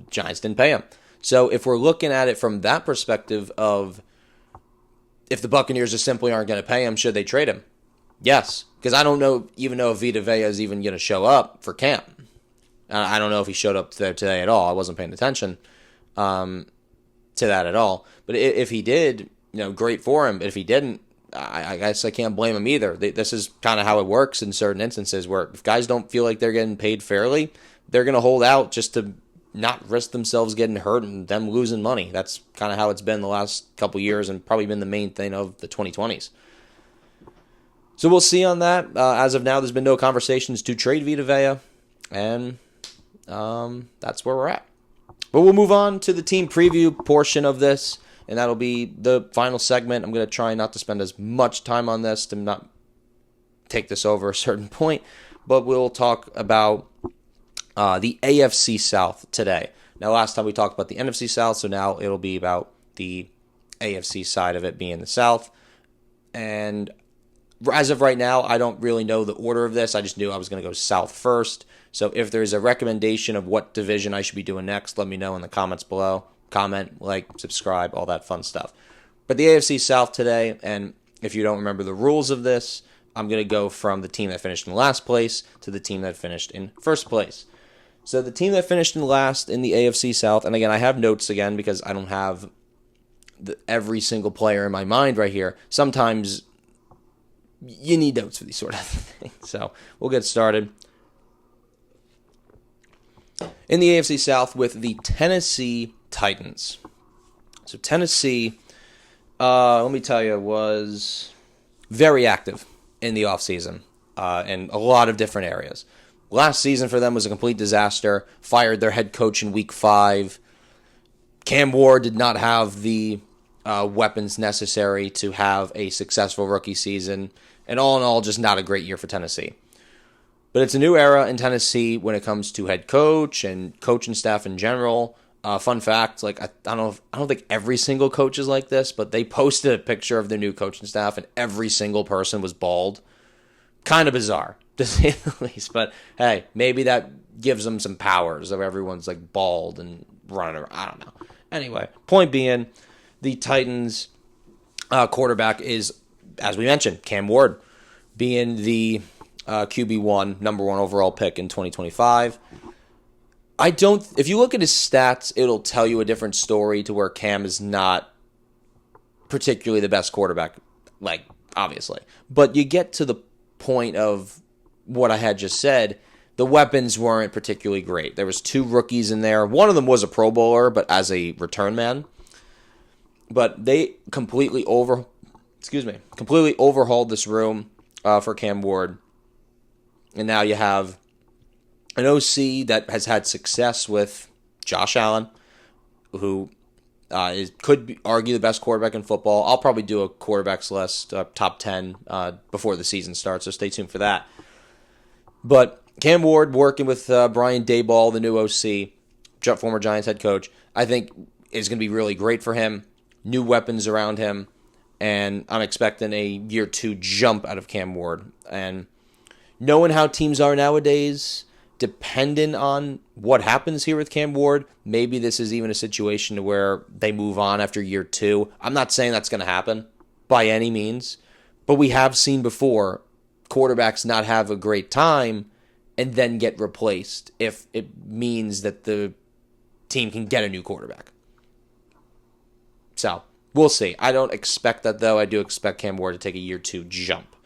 Giants didn't pay him. So if we're looking at it from that perspective of if the Buccaneers just simply aren't going to pay him, should they trade him? Yes, because I don't even know if Vita Vea is even going to show up for camp. I don't know if he showed up there today at all. I wasn't paying attention to that at all. But if he did, great for him. But if he didn't, I guess I can't blame him either. This is kind of how it works in certain instances where if guys don't feel like they're getting paid fairly, they're going to hold out just to not risk themselves getting hurt and them losing money. That's kind of how it's been the last couple years and probably been the main thing of the 2020s. So we'll see on that. As of now, there's been no conversations to trade Vita Vea, and that's where we're at. But we'll move on to the team preview portion of this, and that'll be the final segment. I'm going to try not to spend as much time on this to not take this over a certain point, but we'll talk about the AFC South today. Now, last time we talked about the NFC South, so now it'll be about the AFC side of it being the South. And as of right now, I don't really know the order of this. I just knew I was going to go South first. So if there's a recommendation of what division I should be doing next, let me know in the comments below. Comment, like, subscribe, all that fun stuff. But the AFC South today, and if you don't remember the rules of this, I'm going to go from the team that finished in last place to the team that finished in first place. So the team that finished in last in the AFC South, and again, I have notes again because I don't have every single player in my mind right here. Sometimes you need notes for these sort of things. So we'll get started. In the AFC South with the Tennessee Titans. So Tennessee, let me tell you, was very active in the offseason in a lot of different areas. Last season for them was a complete disaster. Fired their head coach in Week 5. Cam Ward did not have the weapons necessary to have a successful rookie season. And all in all, just not a great year for Tennessee. But it's a new era in Tennessee when it comes to head coach and coaching staff in general. Fun fact, I don't think every single coach is like this, but they posted a picture of their new coaching staff and every single person was bald. Kind of bizarre, to say the least. But hey, maybe that gives them some powers of everyone's bald and running around. I don't know. Anyway, point being, the Titans quarterback is, as we mentioned, Cam Ward, being the QB1, number 1 overall pick in 2025. If you look at his stats, it'll tell you a different story to where Cam is not particularly the best quarterback, obviously. But you get to the point of what I had just said, the weapons weren't particularly great. There was 2 rookies in there. One of them was a Pro Bowler, but as a return man. But they completely overhauled this room for Cam Ward. And now you have an OC that has had success with Josh Allen, who could argue the best quarterback in football. I'll probably do a quarterbacks list, top 10, before the season starts, so stay tuned for that. But Cam Ward working with Brian Daboll, the new OC, former Giants head coach, I think is going to be really great for him. New weapons around him, and I'm expecting a year 2 jump out of Cam Ward. And knowing how teams are nowadays, dependent on what happens here with Cam Ward, maybe this is even a situation to where they move on after year 2. I'm not saying that's going to happen by any means, but we have seen before quarterbacks not have a great time and then get replaced if it means that the team can get a new quarterback. So, we'll see. I don't expect that, though. I do expect Cam Ward to take a year 2 jump.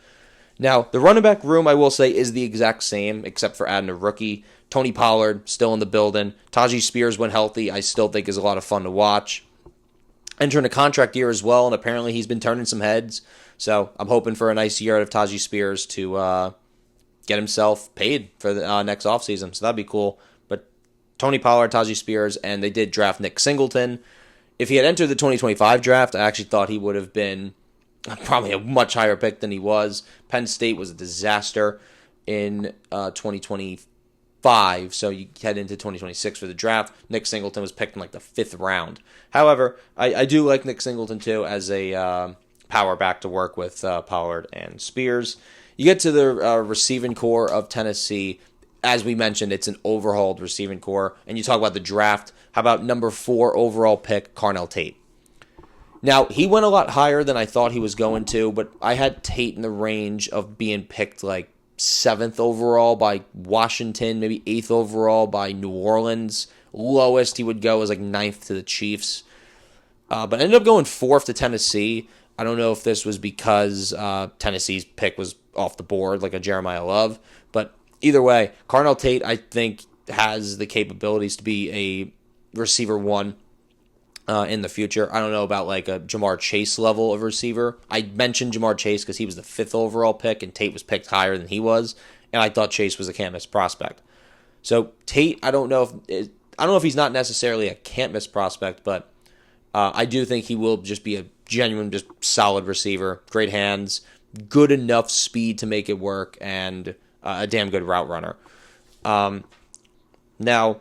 Now, the running back room, I will say, is the exact same, except for adding a rookie. Tony Pollard, still in the building. Tajee Spears, when healthy, I still think is a lot of fun to watch. Entering a contract year as well, and apparently he's been turning some heads. So I'm hoping for a nice year out of Tajee Spears to get himself paid for the next offseason. So that'd be cool. But Tony Pollard, Tajee Spears, and they did draft Nick Singleton. If he had entered the 2025 draft, I actually thought he would have been probably a much higher pick than he was. Penn State was a disaster in 2025, so you head into 2026 for the draft. Nick Singleton was picked in the 5th round. However, I do like Nick Singleton too as a power back to work with Pollard and Spears. You get to the receiving core of Tennessee. As we mentioned, it's an overhauled receiving core. And you talk about the draft. How about number 4 overall pick, Carnell Tate? Now, he went a lot higher than I thought he was going to, but I had Tate in the range of being picked like 7th overall by Washington, maybe 8th overall by New Orleans. Lowest he would go was like 9th to the Chiefs. But ended up going 4th to Tennessee. I don't know if this was because Tennessee's pick was off the board, like a Jeremiah Love. But either way, Carnell Tate, I think, has the capabilities to be a receiver 1 in the future. I don't know about like a Jamar Chase level of receiver. I mentioned Jamar Chase because he was the 5th overall pick, and Tate was picked higher than he was. And I thought Chase was a can't miss prospect. So Tate, I don't know if he's not necessarily a can't miss prospect, but I do think he will just be a genuine, just solid receiver, great hands, good enough speed to make it work, and a damn good route runner. Now,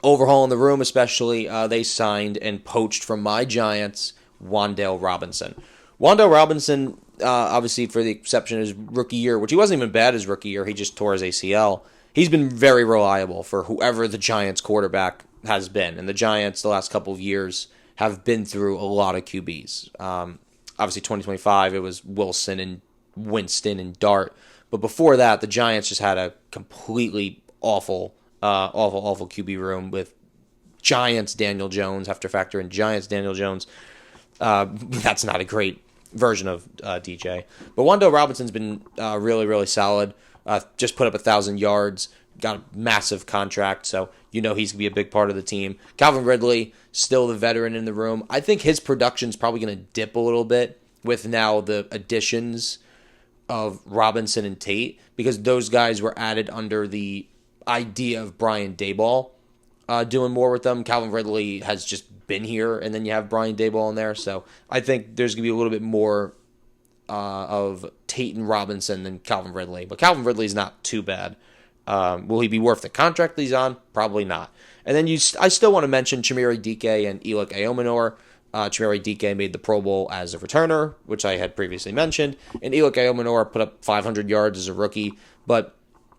overhauling the room especially, they signed and poached from my Giants, Wan'Dale Robinson. Wan'Dale Robinson, obviously for the exception of his rookie year, which he wasn't even bad his rookie year, he just tore his ACL. He's been very reliable for whoever the Giants quarterback has been. And the Giants, the last couple of years, have been through a lot of QBs. Obviously, 2025, it was Wilson and Winston and Dart. But before that, the Giants just had a completely awful QB room with Giants Daniel Jones. Have to factor in Giants Daniel Jones. That's not a great version of DJ. But Wan'Dale Robinson's been really, really solid. Just put up 1,000 yards. Got a massive contract, so you know he's going to be a big part of the team. Calvin Ridley, still the veteran in the room. I think his production's probably going to dip a little bit with now the additions of Robinson and Tate, because those guys were added under the idea of Brian Daboll doing more with them. Calvin Ridley has just been here, and then you have Brian Daboll in there, so I think there's going to be a little bit more of Tate and Robinson than Calvin Ridley. But Calvin Ridley's not too bad. Will he be worth the contract that he's on? Probably not. And then I still want to mention Chimere Dike and Elic Eomanor. Chimere Dike made the Pro Bowl as a returner, which I had previously mentioned. And Elic Eomanor put up 500 yards as a rookie, but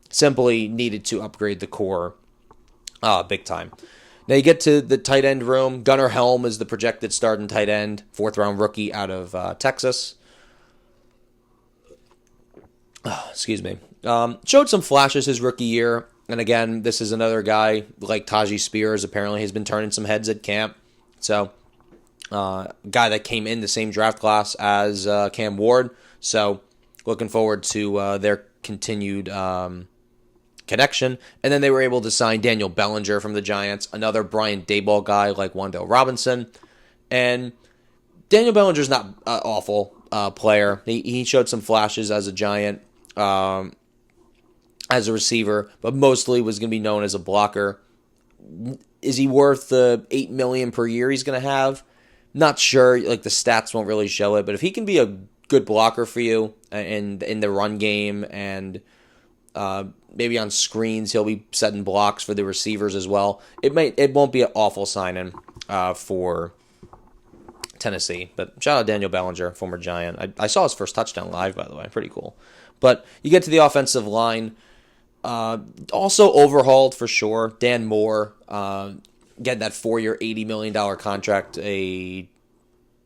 simply needed to upgrade the core big time. Now you get to the tight end room. Gunnar Helm is the projected starting tight end, 4th-round rookie out of Texas. Excuse me. Showed some flashes his rookie year. And again, this is another guy like Tajee Spears. Apparently has been turning some heads at camp. So, guy that came in the same draft class as Cam Ward. So, looking forward to their continued connection. And then they were able to sign Daniel Bellinger from the Giants. Another Brian Daboll guy like Wan'Dale Robinson. And Daniel Bellinger's not an awful player. He showed some flashes as a Giant. As a receiver, but mostly was going to be known as a blocker. Is he worth the $8 million per year he's going to have? Not sure. Like, the stats won't really show it, but if he can be a good blocker for you in the run game and maybe on screens he'll be setting blocks for the receivers as well. It won't be an awful signing for Tennessee. But shout out Daniel Bellinger, former Giant. I saw his first touchdown live, by the way. Pretty cool. But you get to the offensive line. Also overhauled for sure. Dan Moore getting that 4-year, $80 million contract, a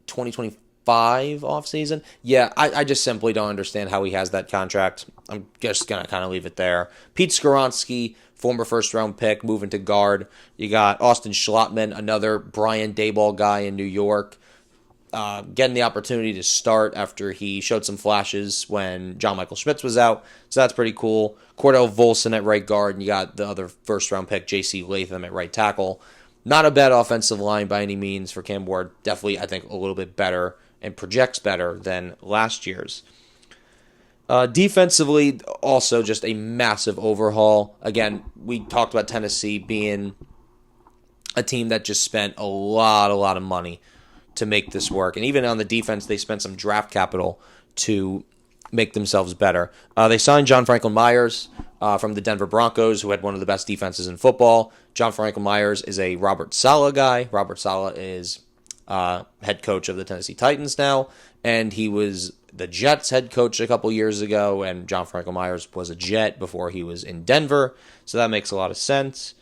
2025 offseason. Yeah, I just simply don't understand how he has that contract. I'm just going to kind of leave it there. Pete Skoronski, former first-round pick, moving to guard. You got Austin Schlottman, another Brian Daboll guy in New York. Getting the opportunity to start after he showed some flashes when John Michael Schmitz was out. So that's pretty cool. Cordell Volson at right guard, and you got the other first-round pick, J.C. Latham, at right tackle. Not a bad offensive line by any means for Cam Ward. Definitely, I think, a little bit better and projects better than last year's. Defensively, also just a massive overhaul. Again, we talked about Tennessee being a team that just spent a lot of money to make this work. And even on the defense, they spent some draft capital to make themselves better. They signed John Franklin Myers from the Denver Broncos, who had one of the best defenses in football. John Franklin Myers is a Robert Saleh guy. Robert Saleh is head coach of the Tennessee Titans now, and he was the Jets head coach a couple years ago, and John Franklin Myers was a Jet before he was in Denver, so that makes a lot of sense.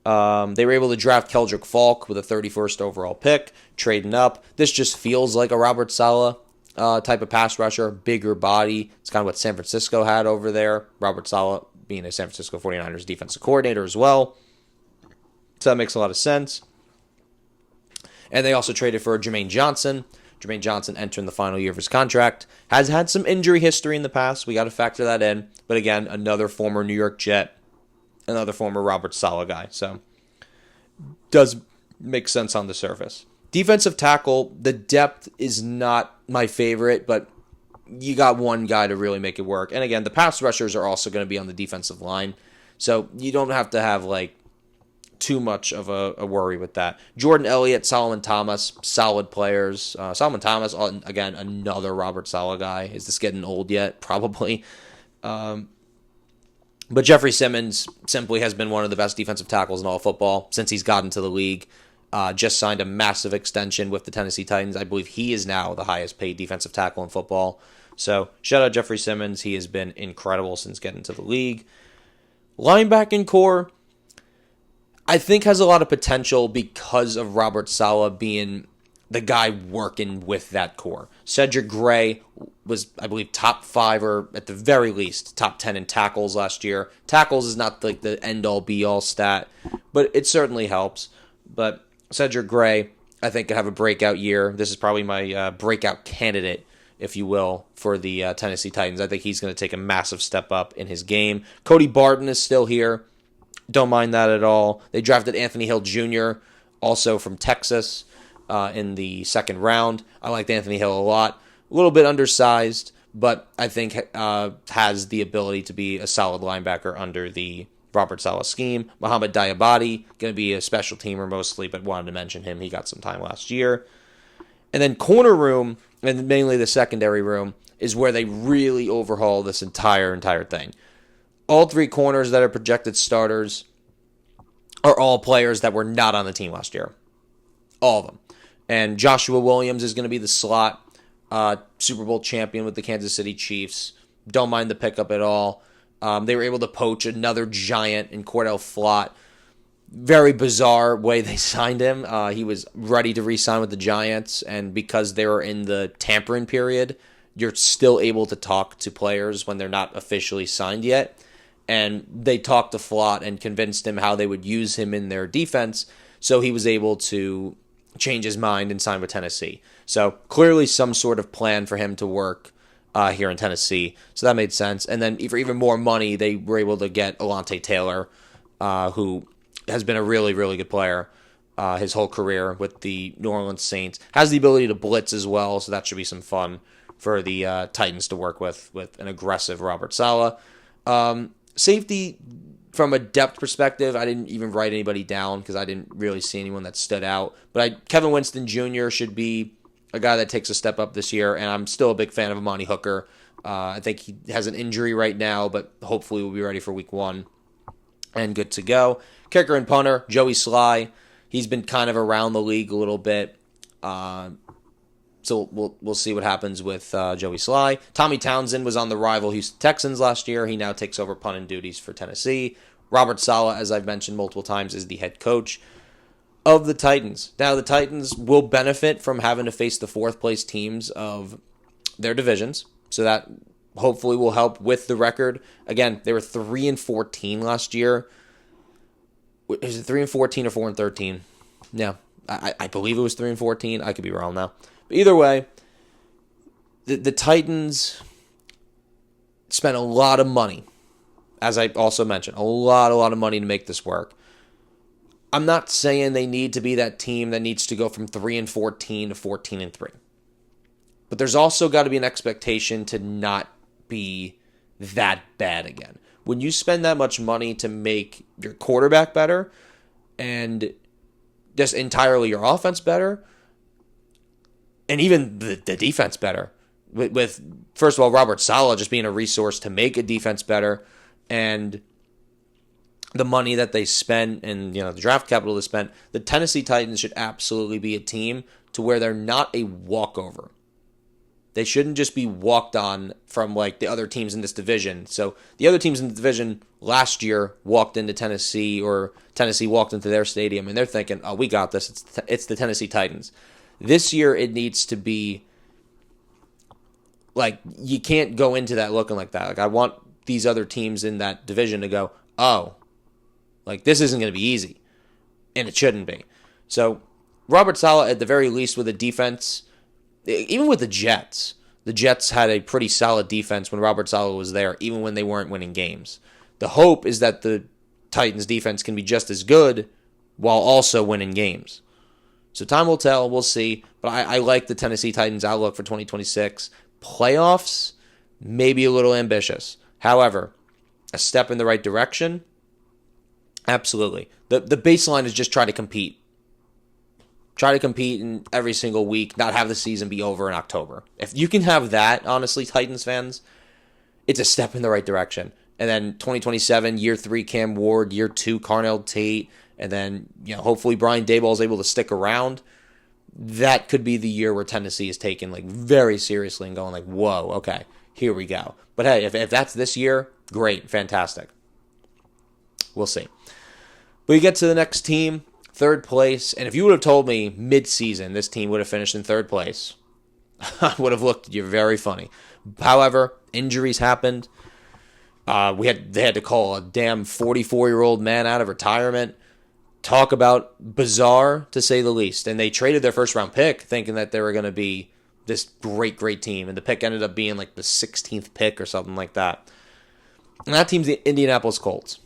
They were able to draft Keldrick Falk with a 31st overall pick, trading up. This just feels like a Robert Saleh type of pass rusher, bigger body. It's kind of what San Francisco had over there. Robert Saleh being a San Francisco 49ers defensive coordinator as well. So that makes a lot of sense. And they also traded for Jermaine Johnson. Jermaine Johnson entering the final year of his contract. Has had some injury history in the past. We got to factor that in. But again, another former New York Jet. Another former Robert Saleh guy. So, does make sense on the surface. Defensive tackle, the depth is not my favorite, but you got one guy to really make it work. And again, the pass rushers are also going to be on the defensive line. So, you don't have to have, too much of a worry with that. Jordan Elliott, Solomon Thomas, solid players. Solomon Thomas, again, another Robert Saleh guy. Is this getting old yet? Probably. But Jeffrey Simmons simply has been one of the best defensive tackles in all football since he's gotten to the league. Just signed a massive extension with the Tennessee Titans. I believe he is now the highest paid defensive tackle in football. So shout out Jeffrey Simmons. He has been incredible since getting to the league. Linebacking core, I think, has a lot of potential because of Robert Saleh being the guy working with that core. Cedric Gray was, I believe, top 5 or at the very least top 10 in tackles last year. Tackles is not the end-all be-all stat, but it certainly helps. But Cedric Gray, I think, could have a breakout year. This is probably my breakout candidate, if you will, for the Tennessee Titans. I think he's going to take a massive step up in his game. Cody Barton is still here. Don't mind that at all. They drafted Anthony Hill Jr., also from Texas, in the second round. I liked Anthony Hill a lot. A little bit undersized, but I think has the ability to be a solid linebacker under the Robert Saleh scheme. Mohamed Diabate, going to be a special teamer mostly, but wanted to mention him. He got some time last year. And then corner room, and mainly the secondary room, is where they really overhaul this entire thing. All 3 corners that are projected starters are all players that were not on the team last year. All of them. And Joshua Williams is going to be the slot Super Bowl champion with the Kansas City Chiefs. Don't mind the pickup at all. They were able to poach another giant in Cordell Flott. Very bizarre way they signed him. He was ready to re-sign with the Giants, and because they were in the tampering period, you're still able to talk to players when they're not officially signed yet. And they talked to Flott and convinced him how they would use him in their defense, so he was able to change his mind and sign with Tennessee. So clearly some sort of plan for him to work here in Tennessee. So that made sense. And then for even more money, they were able to get Alontae Taylor, who has been a really, really good player his whole career with the New Orleans Saints. Has the ability to blitz as well, so that should be some fun for the Titans to work with an aggressive Robert Saleh. Safety, from a depth perspective, I didn't even write anybody down because I didn't really see anyone that stood out. But Kevin Winston Jr. should be a guy that takes a step up this year, and I'm still a big fan of Amani Hooker. I think he has an injury right now, but hopefully will be ready for week 1 and good to go. Kicker and punter, Joey Sly. He's been kind of around the league a little bit. So we'll see what happens with Joey Sly. Tommy Townsend was on the rival Houston Texans last year. He now takes over punting duties for Tennessee. Robert Saleh, as I've mentioned multiple times, is the head coach of the Titans. Now, the Titans will benefit from having to face the 4th-place teams of their divisions. So that hopefully will help with the record. Again, they were 3-14 last year. Is it 3-14 or 4-13? Yeah, I believe it was 3-14. I could be wrong now. But either way, the Titans spent a lot of money, as I also mentioned, a lot of money to make this work. I'm not saying they need to be that team that needs to go from 3-14 to 14-3. But there's also got to be an expectation to not be that bad again. When you spend that much money to make your quarterback better and just entirely your offense better, and even the defense better, with first of all, Robert Saleh just being a resource to make a defense better, and the money that they spent and the draft capital they spent, the Tennessee Titans should absolutely be a team to where they're not a walkover. They shouldn't just be walked on from like the other teams in this division. So the other teams in the division last year walked into Tennessee, or Tennessee walked into their stadium, and they're thinking, "Oh, we got this. It's the Tennessee Titans." This year, it needs to be like, you can't go into that looking like that. Like, I want these other teams in that division to go, "Oh, like this isn't going to be easy," and it shouldn't be. So Robert Saleh, at the very least, with a defense, even with the Jets had a pretty solid defense when Robert Saleh was there, even when they weren't winning games. The hope is that the Titans defense can be just as good while also winning games. So time will tell. We'll see. But I like the Tennessee Titans outlook for 2026. Playoffs, maybe a little ambitious. However, a step in the right direction, absolutely. The baseline is just try to compete. Try to compete in every single week, not have the season be over in October. If you can have that, honestly, Titans fans, it's a step in the right direction. And then 2027, year 3, Cam Ward, year 2, Carnell Tate, and then hopefully Brian Daboll is able to stick around. That could be the year where Tennessee is taken like very seriously and going like, whoa, okay, here we go. But hey, if that's this year, great, fantastic. We'll see. But you get to the next team, third place, and if you would have told me mid-season this team would have finished in third place, I would have looked at you very funny. However, injuries happened. They had to call a damn 44-year-old man out of retirement. Talk about bizarre, to say the least. And they traded their first-round pick thinking that they were going to be this great, great team. And the pick ended up being like the 16th pick or something like that. And that team's the Indianapolis Colts.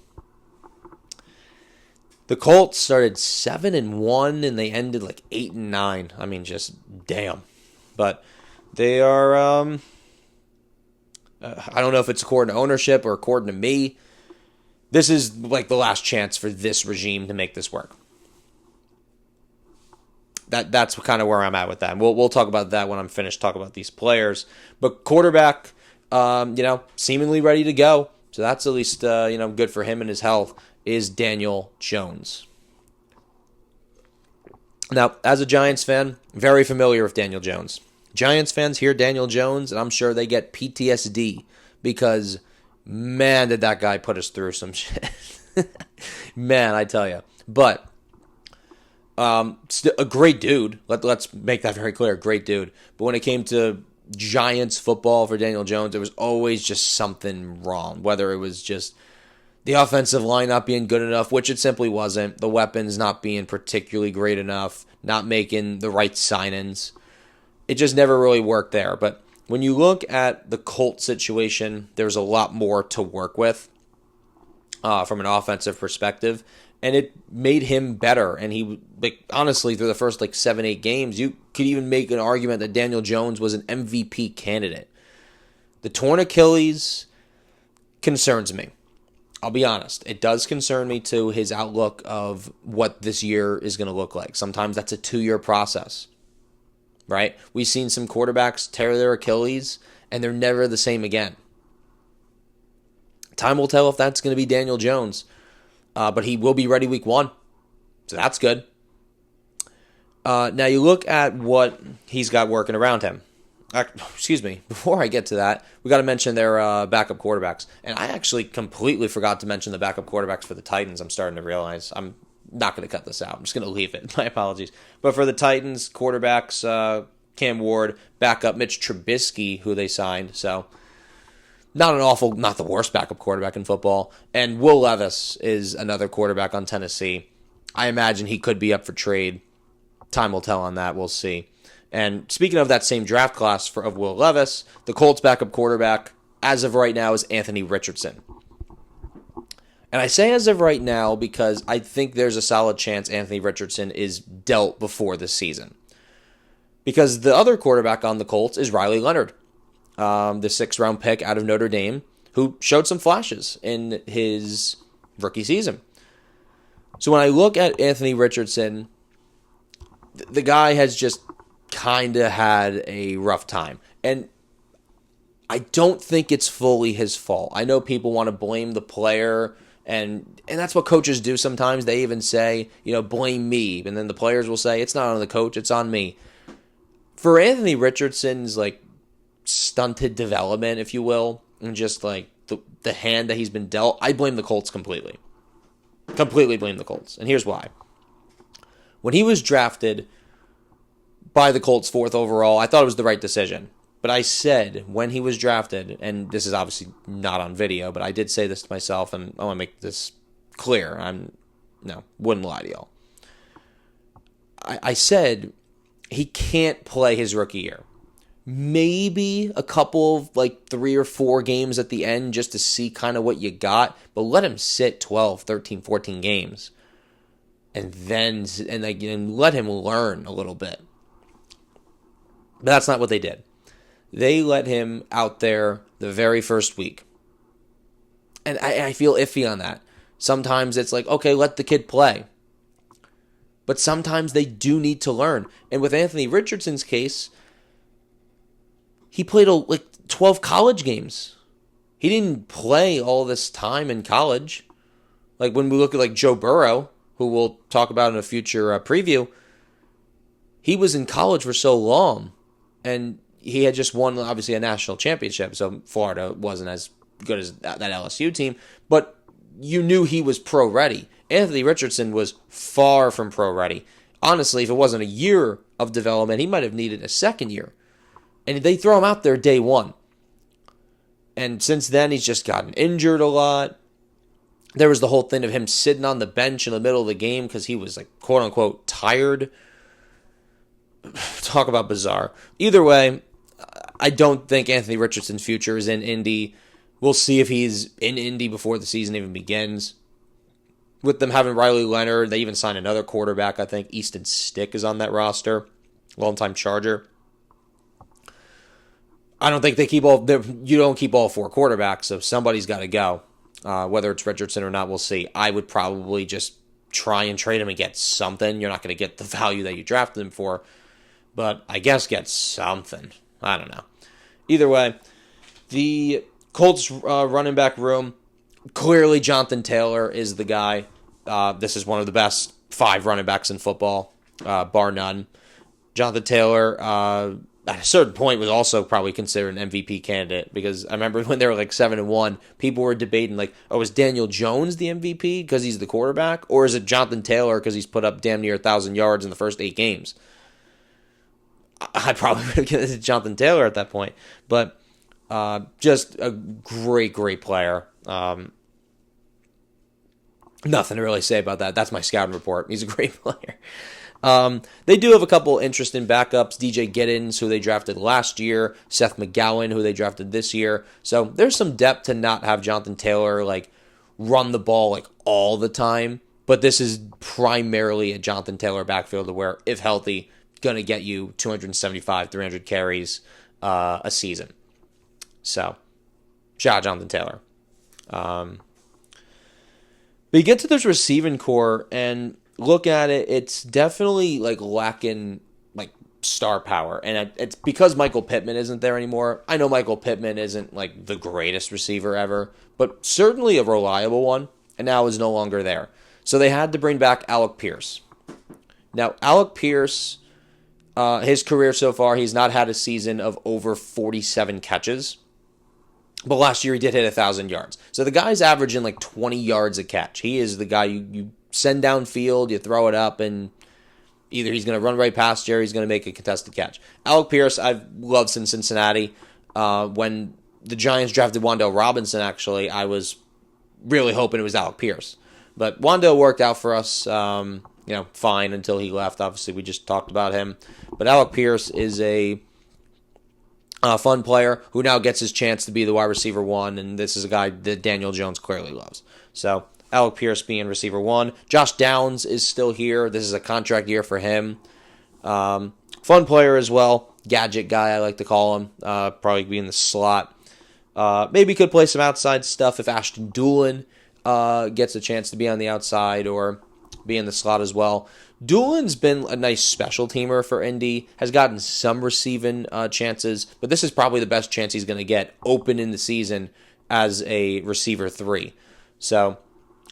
The Colts started 7-1 and they ended like 8-9. I mean, just damn. But they are, I don't know if it's according to ownership or according to me. This is like the last chance for this regime to make this work. That's kind of where I'm at with that. And we'll talk about that when I'm finished talking about these players. But quarterback, seemingly ready to go. So that's at least, good for him and his health, is Daniel Jones. Now, as a Giants fan, very familiar with Daniel Jones. Giants fans hear Daniel Jones, and I'm sure they get PTSD because, man, did that guy put us through some shit. Man, I tell you. But a great dude. Let's make that very clear. Great dude. But when it came to Giants football for Daniel Jones, there was always just something wrong. Whether it was just the offensive line not being good enough, which it simply wasn't. The weapons not being particularly great enough. Not making the right sign-ins. It just never really worked there. But when you look at the Colts situation, there's a lot more to work with from an offensive perspective. And it made him better. And he, honestly, through the first 7-8 games, you could even make an argument that Daniel Jones was an MVP candidate. The torn Achilles concerns me. I'll be honest. It does concern me to his outlook of what this year is going to look like. Sometimes that's a 2-year process, right? We've seen some quarterbacks tear their Achilles, and they're never the same again. Time will tell if that's going to be Daniel Jones. But he will be ready week 1. So that's good. Now you look at what he's got working around him. Excuse me. Before I get to that, we got to mention their backup quarterbacks. And I actually completely forgot to mention the backup quarterbacks for the Titans. I'm starting to realize. I'm not going to cut this out. I'm just going to leave it. My apologies. But for the Titans, quarterbacks, Cam Ward, backup Mitch Trubisky, who they signed. So not the worst backup quarterback in football. And Will Levis is another quarterback on Tennessee. I imagine he could be up for trade. Time will tell on that. We'll see. And speaking of that same draft class of Will Levis, the Colts backup quarterback, as of right now, is Anthony Richardson. And I say as of right now because I think there's a solid chance Anthony Richardson is dealt before this season. Because the other quarterback on the Colts is Riley Leonard, the 6th-round pick out of Notre Dame, who showed some flashes in his rookie season. So when I look at Anthony Richardson, the guy has just kind of had a rough time. And I don't think it's fully his fault. I know people want to blame the player, and that's what coaches do sometimes. They even say, blame me. And then the players will say, it's not on the coach, it's on me. For Anthony Richardson's, stunted development, if you will, and just like the hand that he's been dealt, I blame the Colts completely. Completely blame the Colts. And here's why. When he was drafted by the Colts 4th overall, I thought it was the right decision. But I said when he was drafted, and this is obviously not on video, but I did say this to myself, and I want to make this clear. Wouldn't lie to y'all. I said he can't play his rookie year. Maybe a couple of like 3 or 4 games at the end just to see kind of what you got, but let him sit 12, 13, 14 games and let him learn a little bit. But that's not what they did. They let him out there the very first week. And I feel iffy on that. Sometimes it's like, okay, let the kid play. But sometimes they do need to learn. And with Anthony Richardson's case, he played like 12 college games. He didn't play all this time in college. Like when we look at like Joe Burrow, who we'll talk about in a future preview, he was in college for so long. And he had just won, obviously, a national championship. So Florida wasn't as good as that LSU team. But you knew he was pro-ready. Anthony Richardson was far from pro-ready. Honestly, if it wasn't a year of development, he might have needed a second year. And they throw him out there day one. And since then, he's just gotten injured a lot. There was the whole thing of him sitting on the bench in the middle of the game because he was, like, quote-unquote, tired. Talk about bizarre. Either way, I don't think Anthony Richardson's future is in Indy. We'll see if he's in Indy before the season even begins. With them having Riley Leonard, they even signed another quarterback, I think. Easton Stick is on that roster. Longtime Charger. I don't think you don't keep all 4 quarterbacks, so somebody's got to go. Whether it's Richardson or not, we'll see. I would probably just try and trade him and get something. You're not going to get the value that you drafted him for, but I guess get something. I don't know. Either way, the Colts running back room, clearly Jonathan Taylor is the guy. This is one of the best 5 running backs in football, bar none. Jonathan Taylor, at a certain point, was also probably considered an MVP candidate because I remember when they were like 7-1, people were debating like, oh, is Daniel Jones the MVP because he's the quarterback, or is it Jonathan Taylor because he's put up damn near 1,000 yards in the first 8 games? I probably would have given it to Jonathan Taylor at that point, but just a great player. Nothing to really say about that. That's my scouting report. He's a great player. They do have a couple interesting backups. DJ Giddens, who they drafted last year. Seth McGowan, who they drafted this year. So there's some depth to not have Jonathan Taylor like run the ball like all the time. But this is primarily a Jonathan Taylor backfield where, if healthy, going to get you 275, 300 carries a season. So, shout out Jonathan Taylor. But you get to this receiving core and look at it, it's definitely like lacking like star power. And it's because Michael Pittman isn't there anymore. I know Michael Pittman isn't like the greatest receiver ever, but certainly a reliable one, and now is no longer there. So they had to bring back Alec Pierce. Now, Alec Pierce, his career so far, he's not had a season of over 47 catches. But last year he did hit 1,000 yards. So the guy's averaging like 20 yards a catch. He is the guy you send downfield, you throw it up, and either he's going to run right past you or he's going to make a contested catch. Alec Pierce, I've loved since Cincinnati. When the Giants drafted Wan'Dale Robinson, actually, I was really hoping it was Alec Pierce. But Wan'Dale worked out for us, fine until he left. Obviously, we just talked about him. But Alec Pierce is a fun player who now gets his chance to be the wide receiver 1, and this is a guy that Daniel Jones clearly loves. So, Alec Pierce being receiver 1. Josh Downs is still here. This is a contract year for him. Fun player as well. Gadget guy, I like to call him. Probably be in the slot. Maybe could play some outside stuff if Ashton Doolin gets a chance to be on the outside or be in the slot as well. Doolin's been a nice special teamer for Indy, has gotten some receiving chances, but this is probably the best chance he's going to get open in the season as a receiver 3. So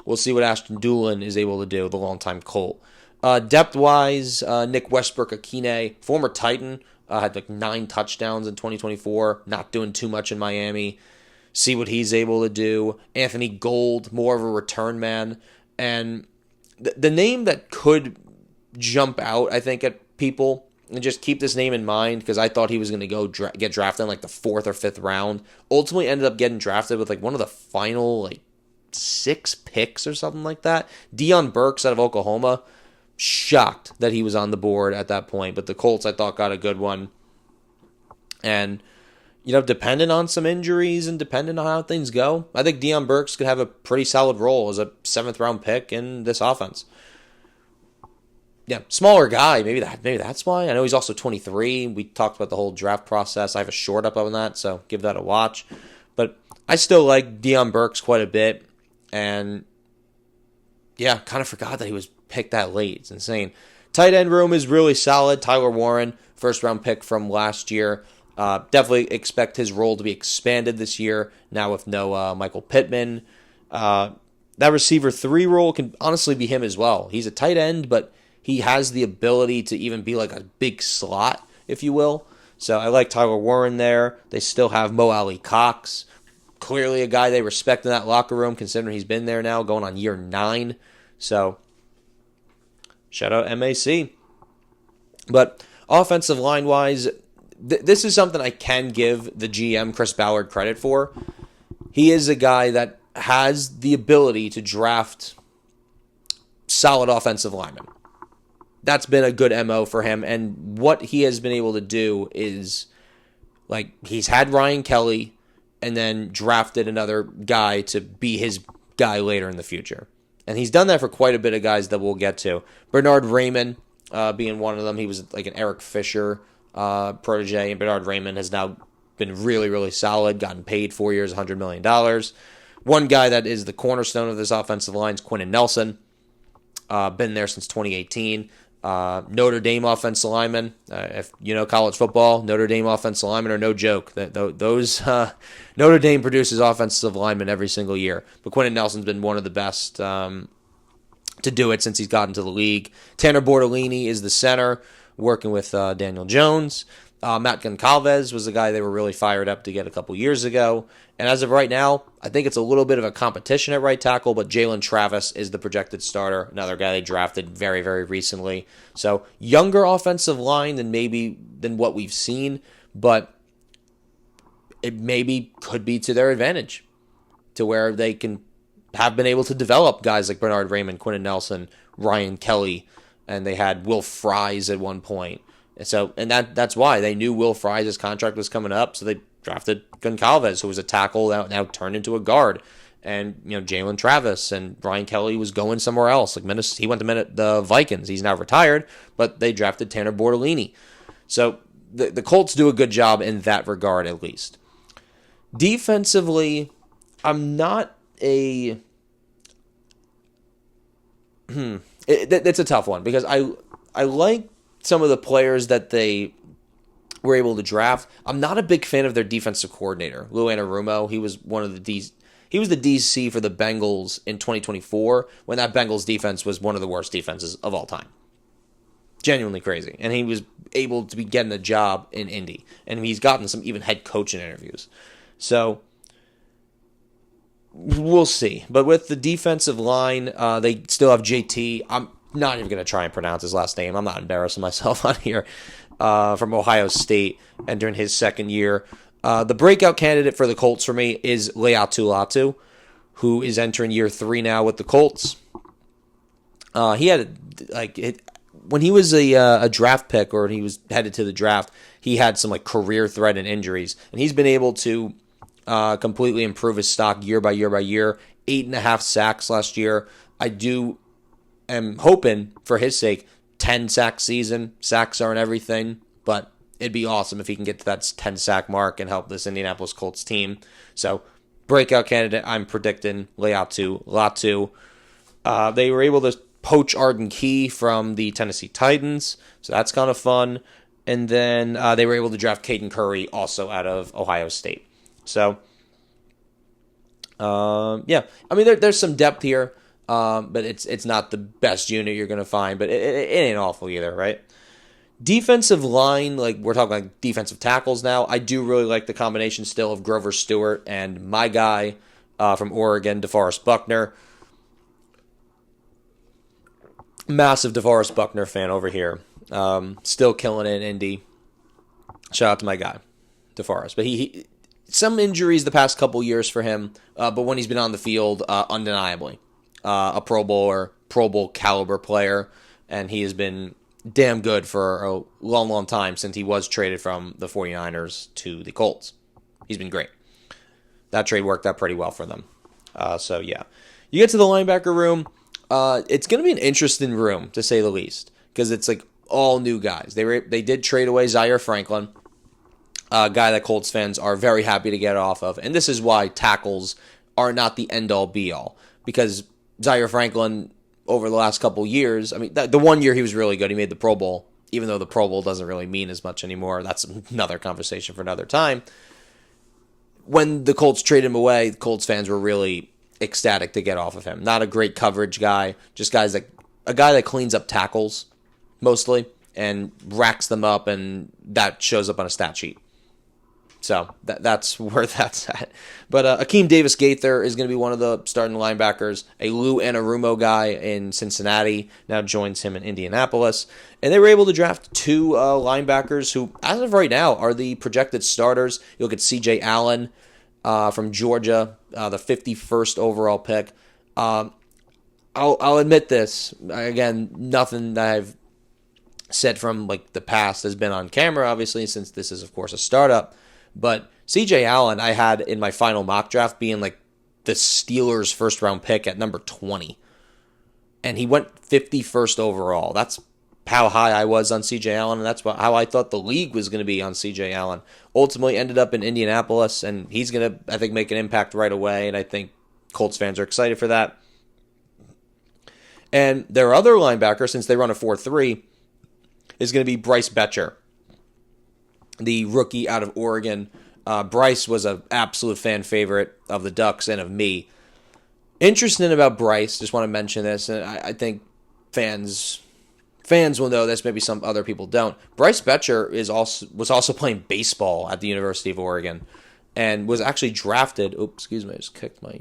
we'll see what Ashton Doolin is able to do, the longtime Colt. Depth-wise, Nick Westbrook-Akine, former Titan, had like 9 touchdowns in 2024, not doing too much in Miami. See what he's able to do. Anthony Gold, more of a return man. And the name that could jump out, I think, at people, and just keep this name in mind, because I thought he was going to get drafted in like the 4th or 5th round. Ultimately ended up getting drafted with like one of the final like 6 picks or something like that. Deion Burks out of Oklahoma. Shocked that he was on the board at that point, but the Colts I thought got a good one. And depending on some injuries and depending on how things go, I think Deion Burks could have a pretty solid role as a 7th round pick in this offense. Yeah, smaller guy. Maybe that's why. I know he's also 23. We talked about the whole draft process. I have a short up on that, so give that a watch. But I still like Deion Burks quite a bit, and yeah, kind of forgot that he was picked that late. It's insane. Tight end room is really solid. Tyler Warren, 1st round pick from last year. Definitely expect his role to be expanded this year. Now with no Michael Pittman. That receiver 3 role can honestly be him as well. He's a tight end, but he has the ability to even be like a big slot, if you will. So I like Tyler Warren there. They still have Mo Alley Cox. Clearly a guy they respect in that locker room, considering he's been there now, going on year 9. So shout out MAC. But offensive line-wise, this is something I can give the GM, Chris Ballard, credit for. He is a guy that has the ability to draft solid offensive linemen. That's been a good MO for him. And what he has been able to do is, like, he's had Ryan Kelly and then drafted another guy to be his guy later in the future. And he's done that for quite a bit of guys that we'll get to. Bernard Raymond being one of them. He was like an Eric Fisher protege, and Bernard Raymond has now been really, really solid, gotten paid 4 years, $100 million. One guy that is the cornerstone of this offensive line is Quentin Nelson. Been there since 2018. Notre Dame offensive linemen. If you know college football, Notre Dame offensive linemen are no joke. Those Notre Dame produces offensive linemen every single year. But Quentin Nelson's been one of the best to do it since he's gotten to the league. Tanner Bortolini is the center, working with Daniel Jones. Matt Goncalves was the guy they were really fired up to get a couple years ago. And as of right now, I think it's a little bit of a competition at right tackle, but Jalen Travis is the projected starter, another guy they drafted very, very recently. So younger offensive line than what we've seen, but it maybe could be to their advantage, to where they have been able to develop guys like Bernard Raymond, Quentin Nelson, Ryan Kelly, and they had Will Fries at one point. And that's why they knew Will Fries' contract was coming up, so they drafted Goncalves, who was a tackle that now turned into a guard. And Jalen Travis and Ryan Kelly was going somewhere else. Like he went to the Vikings. He's now retired, but they drafted Tanner Bortolini. So the Colts do a good job in that regard, at least. Defensively, I'm not a. It's a tough one because I like some of the players that they were able to draft. I'm not a big fan of their defensive coordinator, Lou Anarumo. He was he was the DC for the Bengals in 2024 when that Bengals defense was one of the worst defenses of all time. Genuinely crazy. And he was able to be getting a job in Indy. And he's gotten some even head coaching interviews. So we'll see. But with the defensive line, they still have JT. I'm not even going to try and pronounce his last name. I'm not embarrassing myself on here. From Ohio State, entering his 2nd year. The breakout candidate for the Colts for me is Leatu Latu, who is entering year 3 now with the Colts. He had when he was a draft pick, or when he was headed to the draft, he had some career-threatening injuries, and he's been able to completely improve his stock year by year by year. 8.5 sacks last year. I am hoping for his sake 10 sack season. Sacks aren't everything, but it'd be awesome if he can get to that 10 sack mark and help this Indianapolis Colts team. So, breakout candidate, I'm predicting Leatu Latu. They were able to poach Arden Key from the Tennessee Titans, so that's kind of fun. And then they were able to draft Caden Curry, also out of Ohio State. So, yeah, I mean, there's some depth here. but it's not the best unit you're going to find, but it ain't awful either, right? Defensive line, like we're talking like defensive tackles now. I do really like the combination still of Grover Stewart and my guy from Oregon, DeForest Buckner. Massive DeForest Buckner fan over here. Still killing it in Indy. Shout out to my guy, DeForest. But he some injuries the past couple years for him, but when he's been on the field, undeniably a Pro Bowl or Pro Bowl caliber player, and he has been damn good for a long, long time since he was traded from the 49ers to the Colts. He's been great. That trade worked out pretty well for them. So, yeah. You get to the linebacker room. It's going to be an interesting room, to say the least, because it's like all new guys. They did trade away Zaire Franklin, a guy that Colts fans are very happy to get off of. And this is why tackles are not the end-all, be-all, because Zaire Franklin, over the last couple years, I mean, the 1 year he was really good. He made the Pro Bowl, even though the Pro Bowl doesn't really mean as much anymore. That's another conversation for another time. When the Colts traded him away, Colts fans were really ecstatic to get off of him. Not a great coverage guy, just a guy that cleans up tackles, mostly, and racks them up, and that shows up on a stat sheet. So that's where that's at. But Akeem Davis-Gaither is going to be one of the starting linebackers. A Lou Anarumo guy in Cincinnati now joins him in Indianapolis. And they were able to draft two linebackers who, as of right now, are the projected starters. You look at C.J. Allen from Georgia, the 51st overall pick. I'll admit this. Again, nothing that I've said from like the past has been on camera, obviously, since this is, of course, a startup. But C.J. Allen, I had in my final mock draft being like the Steelers' first-round pick at number 20. And he went 51st overall. That's how high I was on C.J. Allen, and that's how I thought the league was going to be on C.J. Allen. Ultimately ended up in Indianapolis, and he's going to, I think, make an impact right away, and I think Colts fans are excited for that. And their other linebacker, since they run a 4-3, is going to be Bryce Betcher, the rookie out of Oregon. Bryce was an absolute fan favorite of the Ducks and of me. Interesting about Bryce, just want to mention this, and I think fans will know this, maybe some other people don't. Bryce Betcher was also playing baseball at the University of Oregon and was actually drafted. Oops, excuse me, I just kicked my...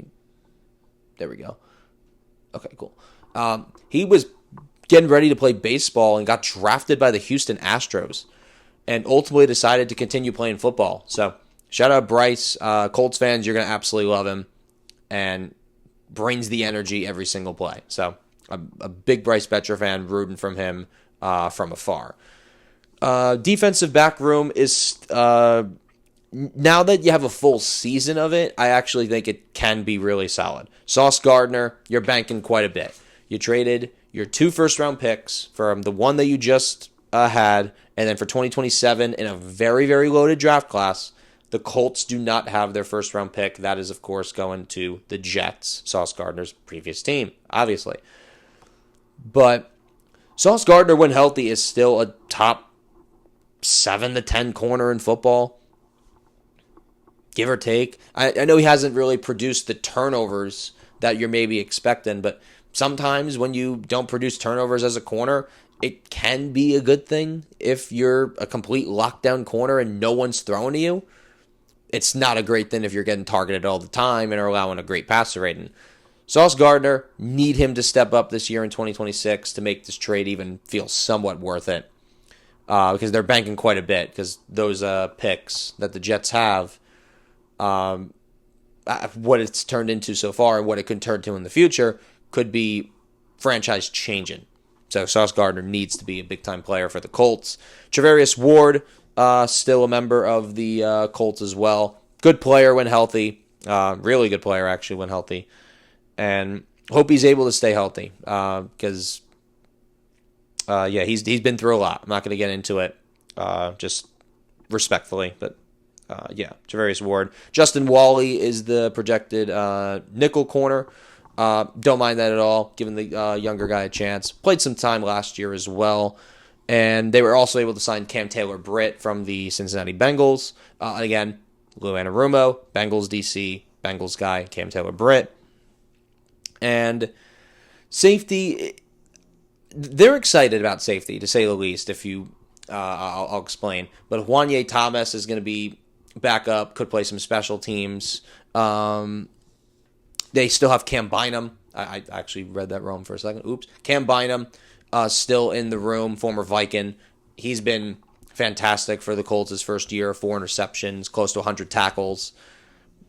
There we go. Okay, cool. He was getting ready to play baseball and got drafted by the Houston Astros, and ultimately decided to continue playing football. So, shout out Bryce. Colts fans, you're going to absolutely love him. And brings the energy every single play. So, a big Bryce Betcher fan, rooting from him from afar. Defensive back room is... now that you have a full season of it, I actually think it can be really solid. Sauce Gardner, you're banking quite a bit. You traded your 2 first-round picks from the one that you just had, and then for 2027 in a very, very loaded draft class, the Colts do not have their first-round pick. That is, of course, going to the Jets, Sauce Gardner's previous team, obviously. But Sauce Gardner, when healthy, is still a top 7 to 10 corner in football, give or take. I know he hasn't really produced the turnovers that you're maybe expecting, but sometimes when you don't produce turnovers as a corner, it can be a good thing if you're a complete lockdown corner and no one's throwing to you. It's not a great thing if you're getting targeted all the time and are allowing a great passer rating. Sauce Gardner, need him to step up this year in 2026 to make this trade even feel somewhat worth it. Because they're banking quite a bit, because those picks that the Jets have, what it's turned into so far and what it could turn to in the future could be franchise changing. So Sauce Gardner needs to be a big-time player for the Colts. Travarius Ward, still a member of the Colts as well. Good player when healthy. Really good player, actually, when healthy. And hope he's able to stay healthy. Because, he's been through a lot. I'm not going to get into it, just respectfully. But, Travarius Ward. Justin Wally is the projected nickel corner. Don't mind that at all, giving the younger guy a chance. Played some time last year as well. And they were also able to sign Cam Taylor-Britt from the Cincinnati Bengals. Again, Lou Anarumo, Bengals DC, Bengals guy, Cam Taylor-Britt. And Safety, they're excited about safety, to say the least, if you, I'll explain. But Juanye Thomas is going to be back up, could play some special teams. They still have Cam Bynum. I actually read that wrong for a second. Oops. Cam Bynum, still in the room, former Viking. He's been fantastic for the Colts his first year, 4 interceptions, close to 100 tackles.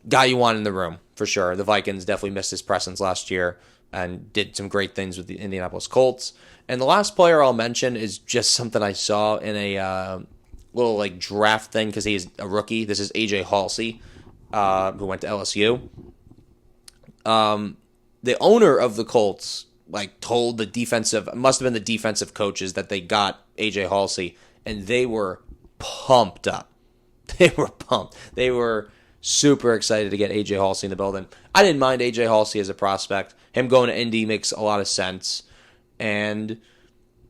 Guy you want in the room, for sure. The Vikings definitely missed his presence last year and did some great things with the Indianapolis Colts. And the last player I'll mention is just something I saw in a little like draft thing because he's a rookie. This is AJ Halsey, who went to LSU. The owner of the Colts told must have been the defensive coaches that they got AJ Halsey, and they were pumped up. They were pumped. They were super excited to get AJ Halsey in the building. I didn't mind AJ Halsey as a prospect. Him going to Indy makes a lot of sense, and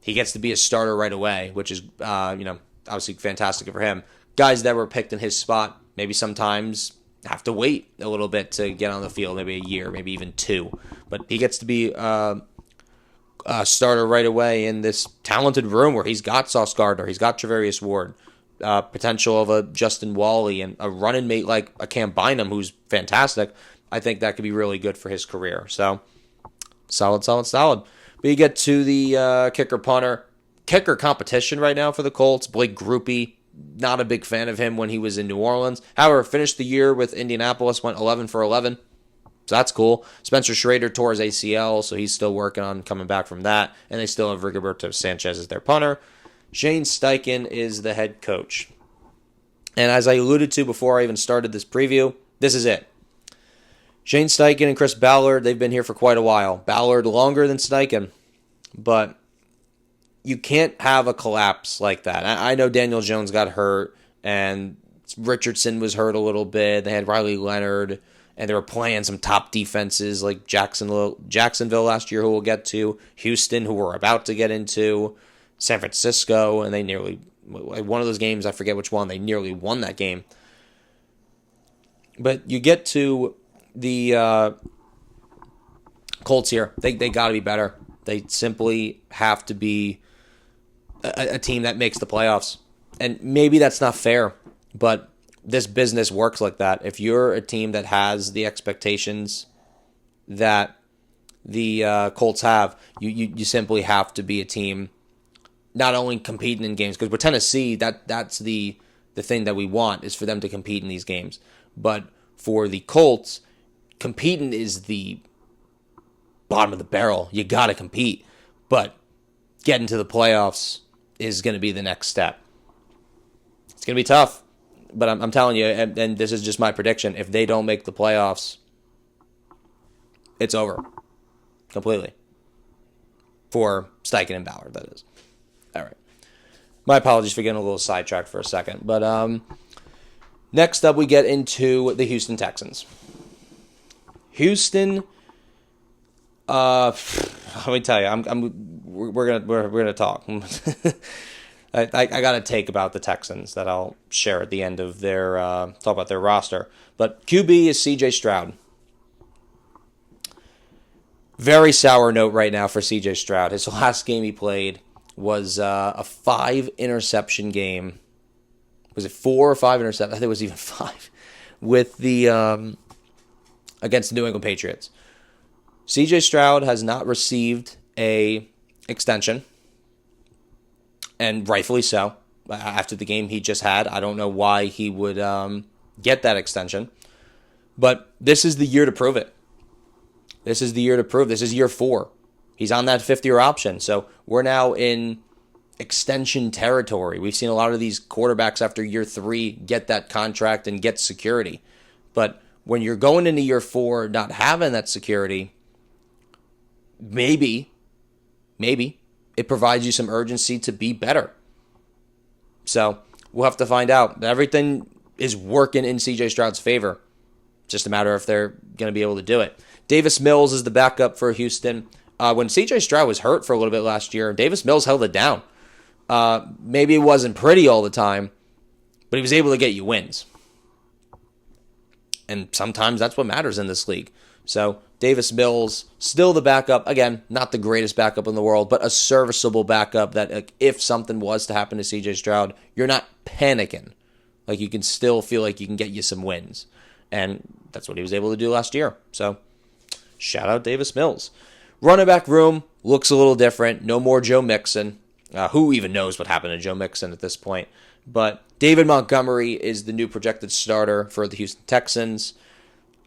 he gets to be a starter right away, which is obviously fantastic for him. Guys that were picked in his spot maybe sometimes have to wait a little bit to get on the field, maybe a year, maybe even 2. But he gets to be a starter right away in this talented room where he's got Sauce Gardner, he's got Travarius Ward, potential of a Justin Wally, and a running mate like a Cam Bynum, who's fantastic. I think that could be really good for his career. So, solid. But you get to the kicker competition right now for the Colts. Blake Grupe, not a big fan of him when he was in New Orleans. However, finished the year with Indianapolis, went 11 for 11. So that's cool. Spencer Schrader tore his ACL, so he's still working on coming back from that. And they still have Rigoberto Sanchez as their punter. Shane Steichen is the head coach. And as I alluded to before I even started this preview, this is it. Shane Steichen and Chris Ballard, they've been here for quite a while. Ballard longer than Steichen. But you can't have a collapse like that. I know Daniel Jones got hurt, and Richardson was hurt a little bit. They had Riley Leonard, and they were playing some top defenses like Jacksonville last year, who we'll get to, Houston, who we're about to get into, San Francisco, and they nearly, one of those games, I forget which one, they nearly won that game. But you get to the Colts here. They got to be better. They simply have to be a team that makes the playoffs. And maybe that's not fair, but this business works like that. If you're a team that has the expectations that the Colts have, you simply have to be a team not only competing in games, because with Tennessee, that's the thing that we want, is for them to compete in these games. But for the Colts, competing is the bottom of the barrel. You got to compete. But getting to the playoffs is going to be the next step. It's going to be tough. But I'm telling you, and this is just my prediction, if they don't make the playoffs, it's over. Completely. For Steichen and Ballard, that is. All right. My apologies for getting a little sidetracked for a second. But next up, we get into the Houston Texans. Houston, let me tell you, we're gonna talk. I got a take about the Texans that I'll share at the end of their talk about their roster. But QB is C.J. Stroud. Very sour note right now for C.J. Stroud. His last game he played was a 5-interception game. Was it 4 or 5 interceptions? I think it was even 5 with the against the New England Patriots. C.J. Stroud has not received a extension, and rightfully so. After the game he just had, I don't know why he would get that extension, but this is the year to prove it. This is the year to prove. This is year 4. He's on that 5th-year option, so we're now in extension territory. We've seen a lot of these quarterbacks after year 3 get that contract and get security, but when you're going into year 4 not having that security, maybe it provides you some urgency to be better. So we'll have to find out. Everything is working in C.J. Stroud's favor. Just a matter if they're going to be able to do it. Davis Mills is the backup for Houston. When C.J. Stroud was hurt for a little bit last year, Davis Mills held it down. Maybe it wasn't pretty all the time, but he was able to get you wins. And sometimes that's what matters in this league. So Davis Mills, still the backup. Again, not the greatest backup in the world, but a serviceable backup that if something was to happen to CJ Stroud, you're not panicking. Like, you can still feel like you can get you some wins. And that's what he was able to do last year. So, shout out Davis Mills. Running back room looks a little different. No more Joe Mixon. Who even knows what happened to Joe Mixon at this point? But David Montgomery is the new projected starter for the Houston Texans.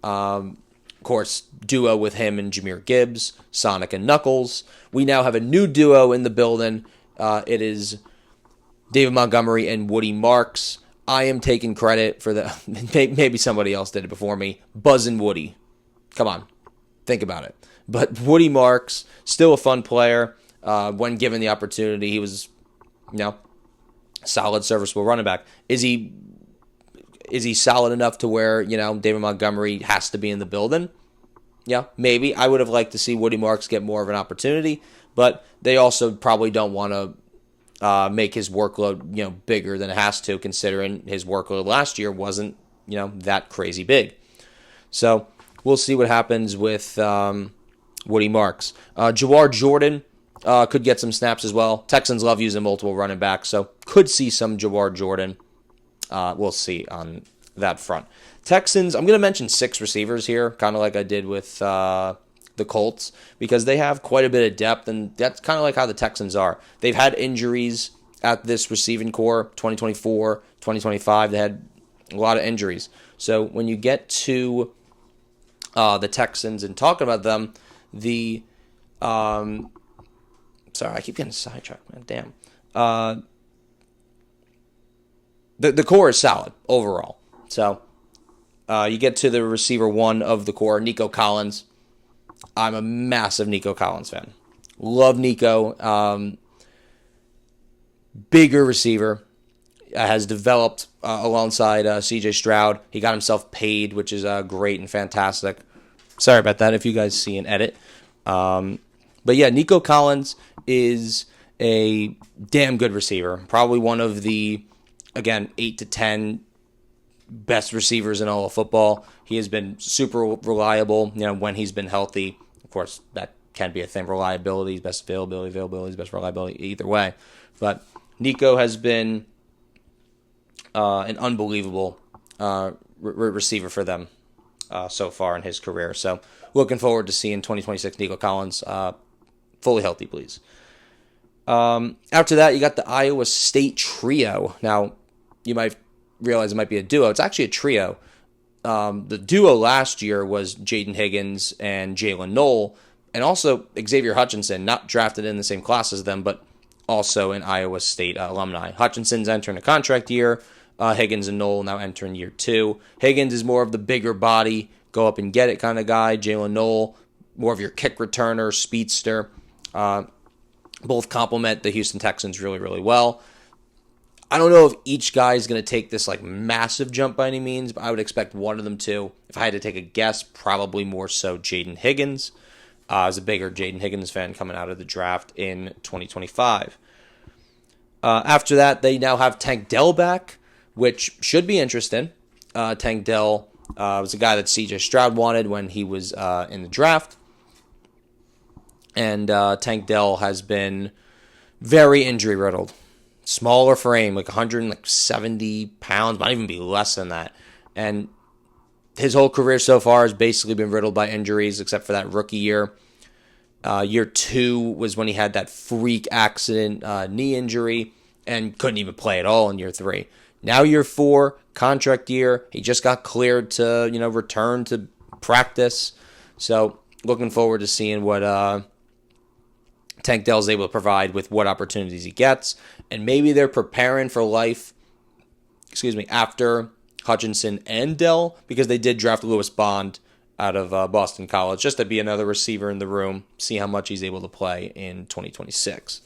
Of course, duo with him and Jahmyr Gibbs, Sonic and Knuckles. We now have a new duo in the building. It is David Montgomery and Woody Marks. I am taking credit for the... Maybe somebody else did it before me. Buzz and Woody. Come on. Think about it. But Woody Marks, still a fun player. When given the opportunity, he was, solid, serviceable running back. Is he solid enough to where, David Montgomery has to be in the building? Yeah, maybe. I would have liked to see Woody Marks get more of an opportunity, but they also probably don't want to make his workload, bigger than it has to, considering his workload last year wasn't, that crazy big. So we'll see what happens with Woody Marks. Jawar Jordan could get some snaps as well. Texans love using multiple running backs, so could see some Jawar Jordan. We'll see on that front. Texans, I'm going to mention 6 receivers here, kind of like I did with the Colts, because they have quite a bit of depth, and that's kind of like how the Texans are. They've had injuries at this receiving core, 2024, 2025. They had a lot of injuries. So when you get to the Texans and talking about them, sorry, I keep getting sidetracked, man. Damn. The core is solid overall. So you get to the receiver 1 of the core, Nico Collins. I'm a massive Nico Collins fan. Love Nico. Bigger receiver. Has developed alongside C.J. Stroud. He got himself paid, which is great and fantastic. Sorry about that if you guys see an edit. But yeah, Nico Collins is a damn good receiver. Probably one of the, again, 8 to 10 best receivers in all of football. He has been super reliable, when he's been healthy. Of course, that can be a thing. Reliability is best availability is best reliability, either way. But Nico has been an unbelievable receiver for them so far in his career. So looking forward to seeing 2026 Nico Collins fully healthy, please. After that, you got the Iowa State trio. Now, you might realize it might be a duo. It's actually a trio. The duo last year was Jaden Higgins and Jalen Knoll, and also Xavier Hutchinson, not drafted in the same class as them, but also an Iowa State alumni. Hutchinson's entering a contract year. Higgins and Knoll now entering year 2. Higgins is more of the bigger body, go up and get it kind of guy. Jalen Knoll, more of your kick returner, speedster. Both complement the Houston Texans really, really well. I don't know if each guy is going to take this massive jump by any means, but I would expect one of them to. If I had to take a guess, probably more so Jaden Higgins. I was a bigger Jaden Higgins fan coming out of the draft in 2025. After that, they now have Tank Dell back, which should be interesting. Tank Dell was a guy that C.J. Stroud wanted when he was in the draft. And Tank Dell has been very injury-riddled. Smaller frame, 170 pounds, might even be less than that. And his whole career so far has basically been riddled by injuries, except for that rookie year. Year 2 was when he had that freak accident knee injury and couldn't even play at all in year 3. Now year 4, contract year. He just got cleared to, return to practice. So looking forward to seeing what Tank Dell's able to provide with what opportunities he gets. And maybe they're preparing for life, after Hutchinson and Dell, because they did draft Lewis Bond out of Boston College, just to be another receiver in the room, see how much he's able to play in 2026.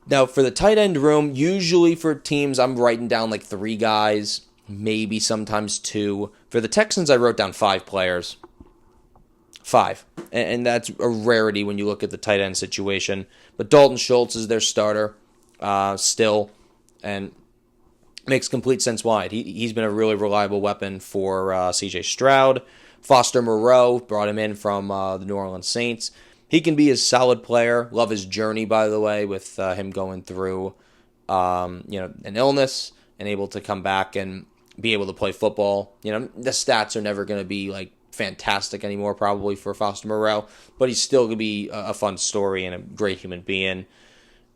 Now, for the tight end room, usually for teams, I'm writing down 3 guys, maybe sometimes 2. For the Texans, I wrote down 5 players. 5. And that's a rarity when you look at the tight end situation. But Dalton Schultz is their starter still, and makes complete sense why. He's been a really reliable weapon for C.J. Stroud. Foster Moreau, brought him in from the New Orleans Saints. He can be a solid player. Love his journey, by the way, with him going through an illness and able to come back and be able to play football. The stats are never going to be like fantastic anymore probably for Foster Moreau, but he's still going to be a fun story and a great human being.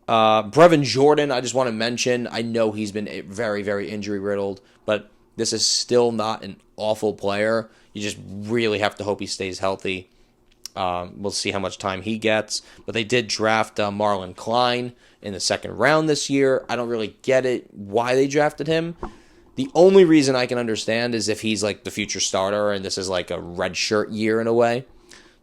Brevin Jordan, I just want to mention, I know he's been very, very injury riddled, but this is still not an awful player. You just really have to hope he stays healthy. We'll see how much time he gets. But they did draft Marlon Klein in the second round this year. I don't really get it why they drafted him. The only reason I can understand is if he's like the future starter and this is like a redshirt year in a way.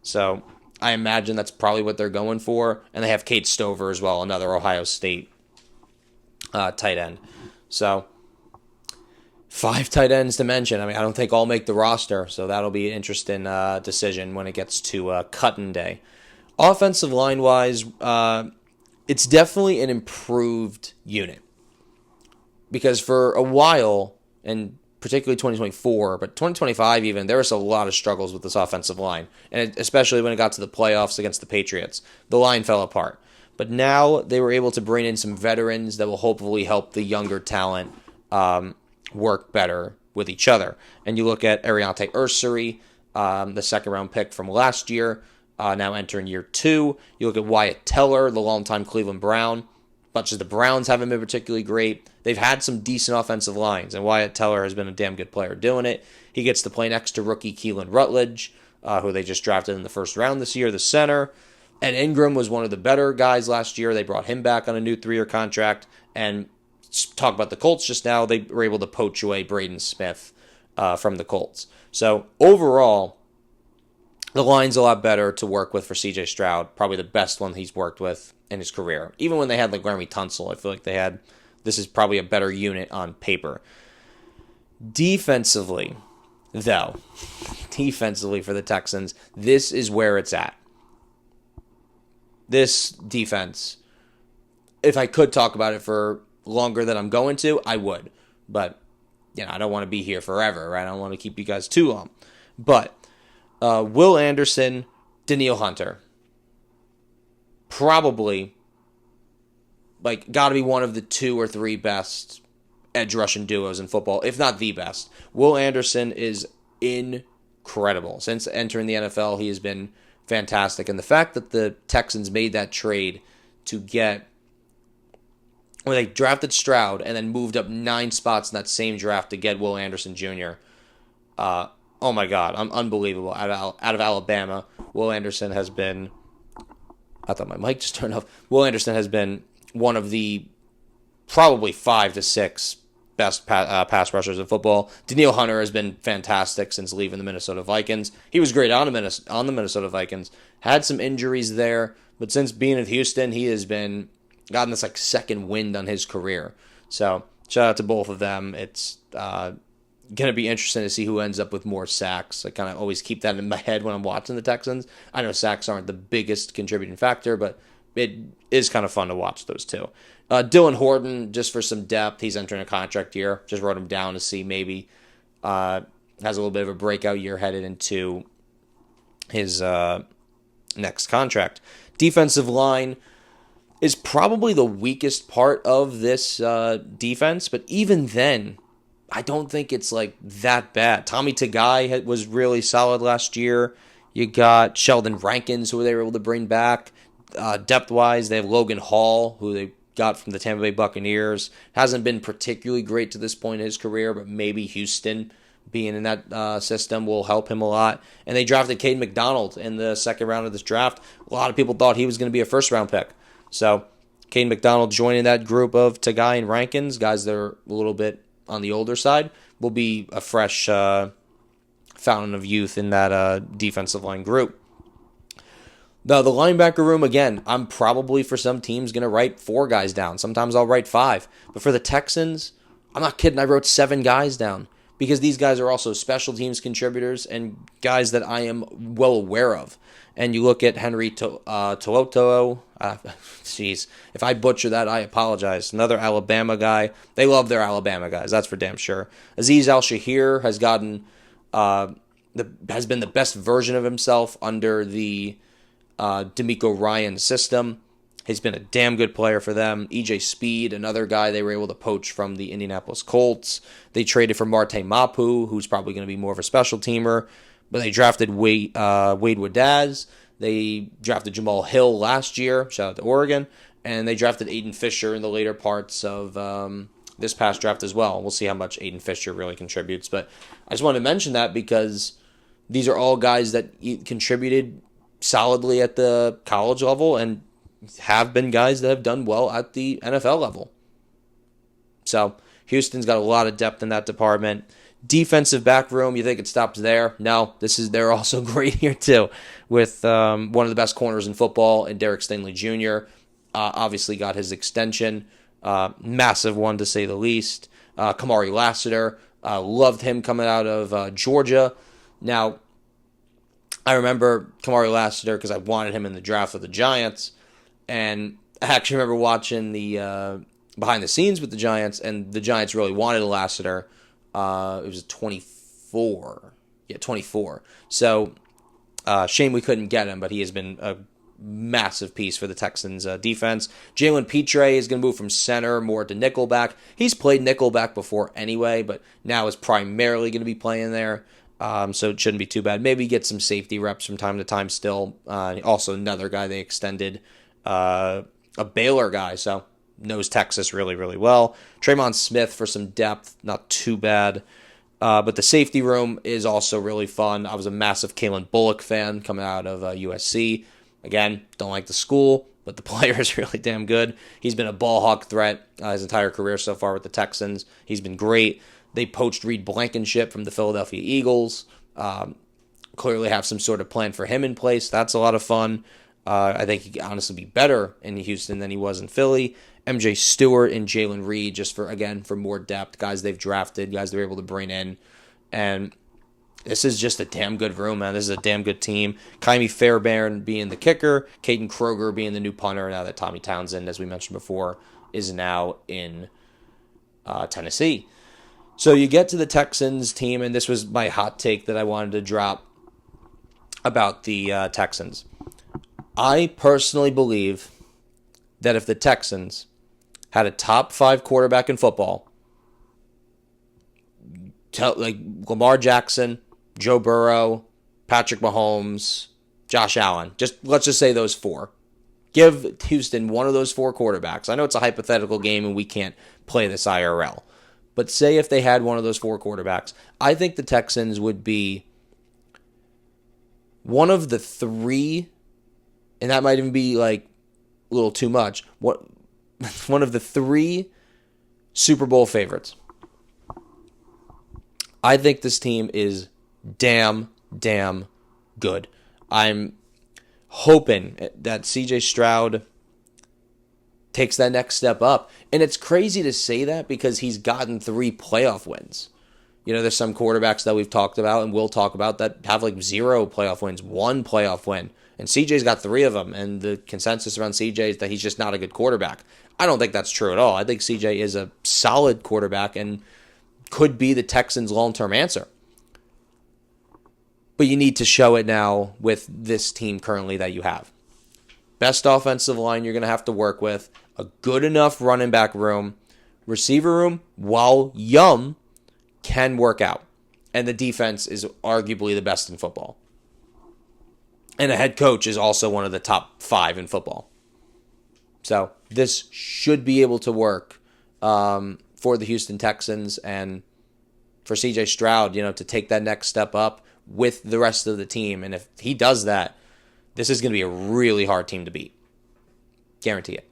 So I imagine that's probably what they're going for. And they have Kate Stover as well, another Ohio State tight end. So 5 tight ends to mention. I don't think all make the roster, so that'll be an interesting decision when it gets to cutting day. Offensive line-wise, it's definitely an improved unit. Because for a while, and particularly 2024, but 2025 even, there was a lot of struggles with this offensive line. And especially when it got to the playoffs against the Patriots. The line fell apart. But now they were able to bring in some veterans that will hopefully help the younger talent work better with each other. And you look at Ariante Ursary, the second-round pick from last year, now entering year 2. You look at Wyatt Teller, the longtime Cleveland Brown. Much as the Browns haven't been particularly great, they've had some decent offensive lines, and Wyatt Teller has been a damn good player doing it. He gets to play next to rookie Keelan Rutledge, who they just drafted in the first round this year, the center. Ed Ingram was one of the better guys last year. They brought him back on a new 3-year contract. And talk about the Colts just now, they were able to poach away Braden Smith from the Colts. So overall, the line's a lot better to work with for C.J. Stroud. Probably the best one he's worked with in his career. Even when they had like Laramie Tunsil, I feel like this is probably a better unit on paper. Defensively for the Texans, this is where it's at. This defense, if I could talk about it for longer than I'm going to, I would. But, I don't want to be here forever, right? I don't want to keep you guys too long. But Will Anderson, Danielle Hunter, probably got to be one of the 2 or 3 best edge rushing duos in football, if not the best. Will Anderson is incredible. Since entering the NFL, he has been fantastic. And the fact that the Texans made that trade to get, where they drafted Stroud and then moved up 9 spots in that same draft to get Will Anderson Jr., oh my God, unbelievable. Out of Alabama, Will Anderson has been, I thought my mic just turned off. Will Anderson has been one of the probably 5 to 6 best pass rushers in football. Danielle Hunter has been fantastic since leaving the Minnesota Vikings. He was great on the Minnesota Vikings. Had some injuries there, but since being at Houston, he has gotten this second wind on his career. So shout out to both of them. It's going to be interesting to see who ends up with more sacks. I kind of always keep that in my head when I'm watching the Texans. I know sacks aren't the biggest contributing factor, but it is kind of fun to watch those two. Dylan Horton, just for some depth, he's entering a contract year. Just wrote him down to see maybe has a little bit of a breakout year headed into his next contract. Defensive line is probably the weakest part of this defense, but even then, I don't think it's that bad. Tommy Tagai was really solid last year. You got Sheldon Rankins, who they were able to bring back. Depth-wise, they have Logan Hall, who they got from the Tampa Bay Buccaneers. Hasn't been particularly great to this point in his career, but maybe Houston being in that system will help him a lot. And they drafted Caden McDonald in the second round of this draft. A lot of people thought he was going to be a first-round pick. So Caden McDonald joining that group of Tagai and Rankins, guys that are a little bit on the older side, will be a fresh fountain of youth in that defensive line group. Now, the linebacker room, again, I'm probably for some teams going to write 4 guys down. Sometimes I'll write 5. But for the Texans, I'm not kidding, I wrote 7 guys down. Because these guys are also special teams contributors and guys that I am well aware of. And you look at Henry To'oto'o. Jeez, if I butcher that, I apologize. Another Alabama guy. They love their Alabama guys, that's for damn sure. Azeez Al-Shahir has gotten has been the best version of himself under the D'Amico Ryan system. He's been a damn good player for them. EJ Speed, another guy they were able to poach from the Indianapolis Colts. They traded for Marte Mapu, who's probably going to be more of a special teamer. But they drafted Wade Wadaz. They drafted Jamal Hill last year. Shout out to Oregon. And they drafted Aiden Fisher in the later parts of this past draft as well. We'll see how much Aiden Fisher really contributes. But I just wanted to mention that because these are all guys that contributed solidly at the college level and have been guys that have done well at the NFL level. So Houston's got a lot of depth in that department. Defensive back room, you think it stops there? No, they're also great here too, with one of the best corners in football in Derek Stingley Jr. Obviously got his extension, massive one to say the least. Kamari Lassiter, loved him coming out of Georgia. Now, I remember Kamari Lassiter because I wanted him in the draft with the Giants. And I actually remember watching the behind the scenes with the Giants, and the Giants really wanted Lassiter. It was 24. Yeah, 24. So, shame we couldn't get him, but he has been a massive piece for the Texans defense. Jalen Petre is going to move from center more to nickelback. He's played nickelback before anyway, but now is primarily going to be playing there. So it shouldn't be too bad. Maybe get some safety reps from time to time still. Also another guy they extended. A Baylor guy, so knows Texas really, really well. Tremon Smith for some depth, not too bad. But the safety room is also really fun. I was a massive Kalen Bullock fan coming out of USC. Again, don't like the school, but the player is really damn good. He's been a ball hawk threat his entire career so far with the Texans. He's been great. They poached Reed Blankenship from the Philadelphia Eagles. Clearly have some sort of plan for him in place. That's a lot of fun. I think he could honestly be better in Houston than he was in Philly. MJ Stewart and Jalen Reed, just for more depth, guys they've drafted, guys they're able to bring in. And this is just a damn good room, man. This is a damn good team. Kaimi Fairbairn being the kicker, Caden Kroger being the new punter, now that Tommy Townsend, as we mentioned before, is now in Tennessee. So you get to the Texans team, and this was my hot take that I wanted to drop about the Texans. I personally believe that if the Texans had a top 5 quarterback in football, like Lamar Jackson, Joe Burrow, Patrick Mahomes, Josh Allen, let's just say those 4. Give Houston one of those 4 quarterbacks. I know it's a hypothetical game and we can't play this IRL. But say if they had one of those 4 quarterbacks, I think the Texans would be one of the 3, and that might even be like a little too much, one of the 3 Super Bowl favorites. I think this team is damn good. I'm hoping that CJ Stroud takes that next step up. And it's crazy to say that because he's gotten 3 playoff wins. You know, there's some quarterbacks that we've talked about and we'll talk about that have like 0 playoff wins, 1 playoff win. And CJ's got 3 of them. And the consensus around CJ is that he's just not a good quarterback. I don't think that's true at all. I think CJ is a solid quarterback and could be the Texans' long-term answer. But you need to show it now with this team currently that you have. Best offensive line you're going to have to work with. A good enough running back room. Receiver room, while young, can work out. And the defense is arguably the best in football. And a head coach is also one of the top 5 in football. So this should be able to work for the Houston Texans and for CJ Stroud, to take that next step up with the rest of the team. And if he does that, this is going to be a really hard team to beat. Guarantee it.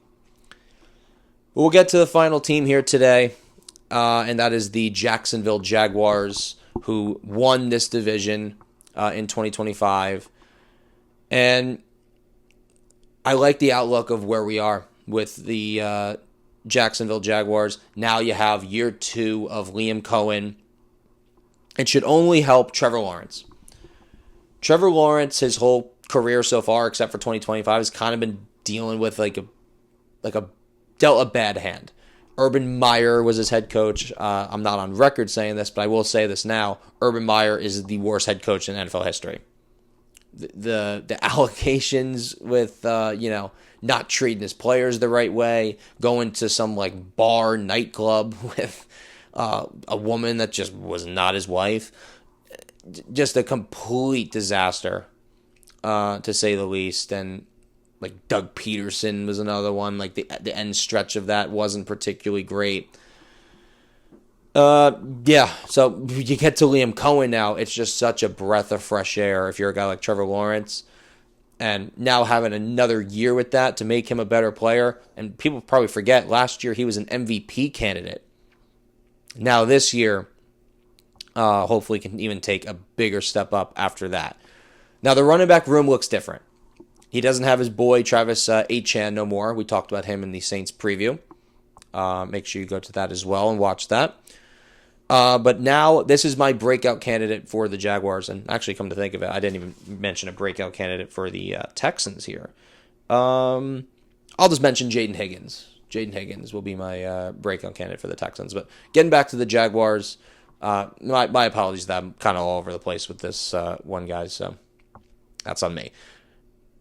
We'll get to the final team here today, and that is the Jacksonville Jaguars, who won this division in 2025. And I like the outlook of where we are with the Jacksonville Jaguars. Now you have year 2 of Liam Cohen. It should only help Trevor Lawrence. Trevor Lawrence, his whole career so far, except for 2025, has kind of been dealing with dealt a bad hand. Urban Meyer was his head coach. I'm not on record saying this, but I will say this now. Urban Meyer is the worst head coach in NFL history. The allegations with not treating his players the right way, going to some like bar nightclub with a woman that just was not his wife, just a complete disaster, to say the least. And like Doug Peterson was another one. Like the end stretch of that wasn't particularly great. So you get to Liam Cohen now. It's just such a breath of fresh air if you're a guy like Trevor Lawrence. And now having another year with that to make him a better player. And people probably forget, last year he was an MVP candidate. Now this year, hopefully can even take a bigger step up after that. Now the running back room looks different. He doesn't have his boy Travis Etienne no more. We talked about him in the Saints preview. Make sure you go to that as well and watch that. But now this is my breakout candidate for the Jaguars. And actually, come to think of it, I didn't even mention a breakout candidate for the Texans here. I'll just mention Jaden Higgins. Jaden Higgins will be my breakout candidate for the Texans. But getting back to the Jaguars, my apologies that I'm kind of all over the place with this one, guys. So that's on me.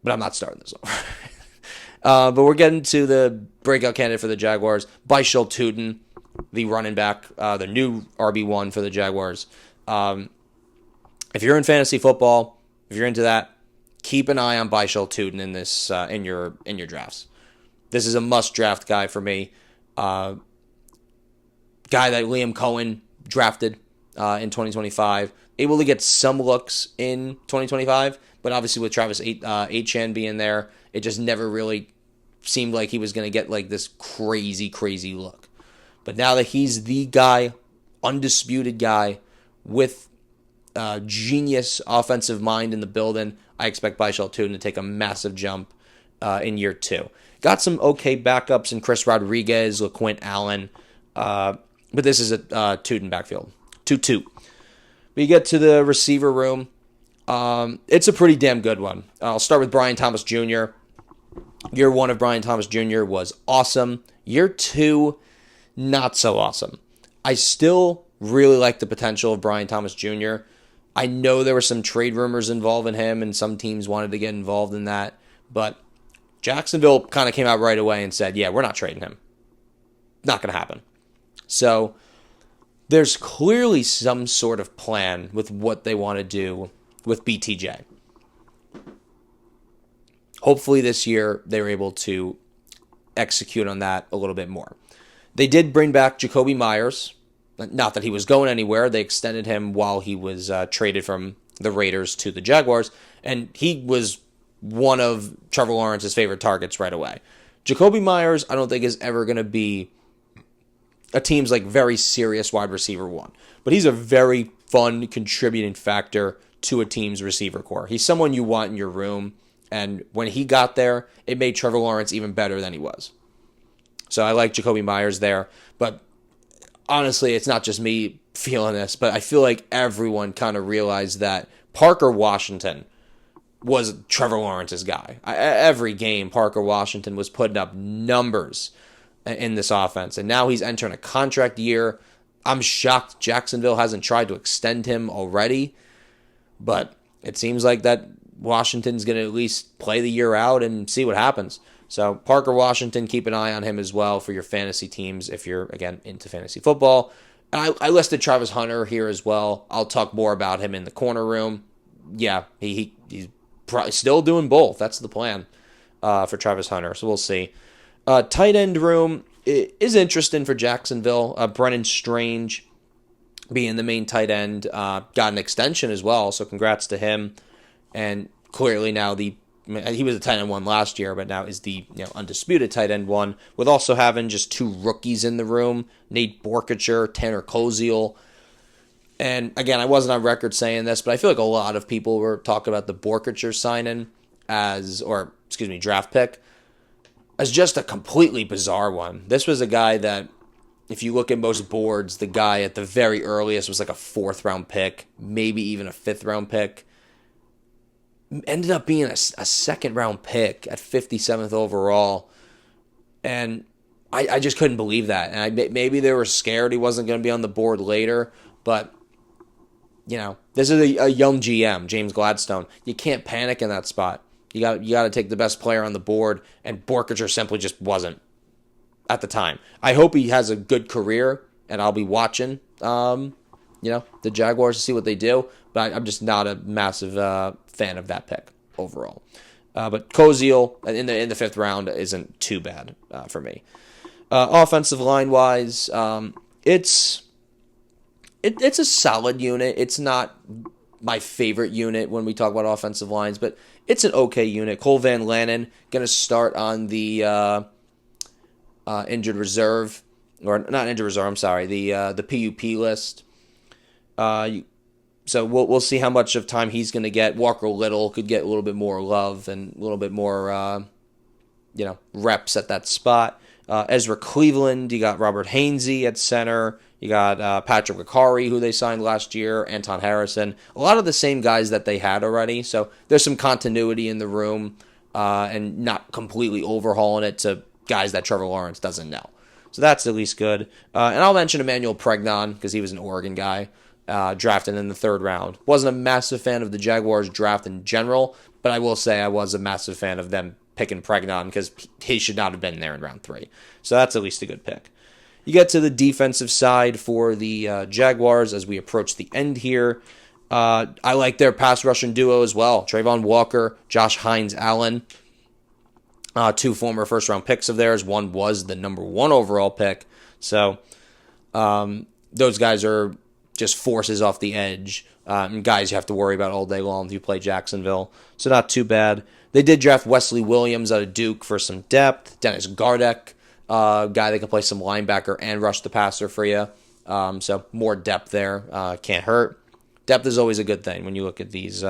But I'm not starting this over. But we're getting to the breakout candidate for the Jaguars, Bishal Tuten, the running back, the new RB1 for the Jaguars. If you're in fantasy football, if you're into that, keep an eye on Bishal Tuten in this in your drafts. This is a must draft guy for me. Guy that Liam Cohen drafted in 2025, able to get some looks in 2025, but obviously with Travis Etienne being there, it just never really seemed like he was going to get like this crazy look. But now that he's the guy, undisputed guy, with genius offensive mind in the building, I expect Bishal Tuten to take a massive jump in year 2. Got some okay backups in Chris Rodriguez, LaQuint Allen, but this is a Tuten backfield. 2-2. We get to the receiver room. It's a pretty damn good one. I'll start with Brian Thomas Jr. Year 1 of Brian Thomas Jr. was awesome. Year 2, not so awesome. I still really like the potential of Brian Thomas Jr. I know there were some trade rumors involving him, and some teams wanted to get involved in that, but Jacksonville kind of came out right away and said, yeah, we're not trading him. Not going to happen. So there's clearly some sort of plan with what they want to do with BTJ. Hopefully this year they were able to execute on that a little bit more. They did bring back Jacoby Myers. Not that he was going anywhere. They extended him while he was traded from the Raiders to the Jaguars, and he was one of Trevor Lawrence's favorite targets right away. Jacoby Myers, I don't think is ever going to be a team's like very serious wide receiver one, but he's a very fun contributing factor to a team's receiver core. He's someone you want in your room, and when he got there, it made Trevor Lawrence even better than he was. So I like Jacoby Myers there, but honestly, it's not just me feeling this, but I feel like everyone kind of realized that Parker Washington was Trevor Lawrence's guy. Every game, Parker Washington was putting up numbers in this offense, and now he's entering a contract year. I'm shocked Jacksonville hasn't tried to extend him already, but it seems like that Washington's going to at least play the year out and see what happens. So Parker Washington, keep an eye on him as well for your fantasy teams if you're, again, into fantasy football. And I listed Travis Hunter here as well. I'll talk more about him in the corner room. Yeah, he's probably still doing both. That's the plan for Travis Hunter, so we'll see. Tight end room is interesting for Jacksonville. Brennan Strange being the main tight end. Got an extension as well, so congrats to him. And clearly now he was a tight end one last year, but now is the undisputed tight end one, with also having just 2 rookies in the room, Nate Borkacher, Tanner Koziel. And again, I wasn't on record saying this, but I feel like a lot of people were talking about the Borkacher signing draft pick as just a completely bizarre one. This was a guy that, if you look at most boards, the guy at the very earliest was like a 4th round pick, maybe even a 5th round pick. Ended up being a 2nd round pick at 57th overall. And I just couldn't believe that. And maybe they were scared he wasn't going to be on the board later, but this is a young GM, James Gladstone. You can't panic in that spot. You got to take the best player on the board, and Borkacher simply just wasn't at the time. I hope he has a good career, and I'll be watching, the Jaguars to see what they do. But I'm just not a massive fan of that pick overall. But Koziel in the fifth round isn't too bad for me. Offensive line wise, it's a solid unit. It's not my favorite unit when we talk about offensive lines, but it's an okay unit. Cole Van Lanen going to start on the injured reserve, or not injured reserve. I'm sorry, the PUP list. So we'll see how much of time he's going to get. Walker Little could get a little bit more love and a little bit more, reps at that spot. Ezra Cleveland, you got Robert Hainsey at center. You got Patrick Akari, who they signed last year, Anton Harrison. A lot of the same guys that they had already. So there's some continuity in the room and not completely overhauling it to guys that Trevor Lawrence doesn't know. So that's at least good. And I'll mention Emmanuel Pregnon because he was an Oregon guy drafted in the third round. Wasn't a massive fan of the Jaguars draft in general, but I will say I was a massive fan of them picking Pregnon because he should not have been there in round 3. So that's at least a good pick. You get to the defensive side for the Jaguars as we approach the end here. I like their pass rushing duo as well. Trayvon Walker, Josh Hines-Allen, 2 former first-round picks of theirs. One was the number 1 overall pick. So those guys are just forces off the edge. And guys you have to worry about all day long if you play Jacksonville. So not too bad. They did draft Wesley Williams out of Duke for some depth. Dennis Gardeck, guy that can play some linebacker and rush the passer for you. So more depth there. Can't hurt. Depth is always a good thing when you look at these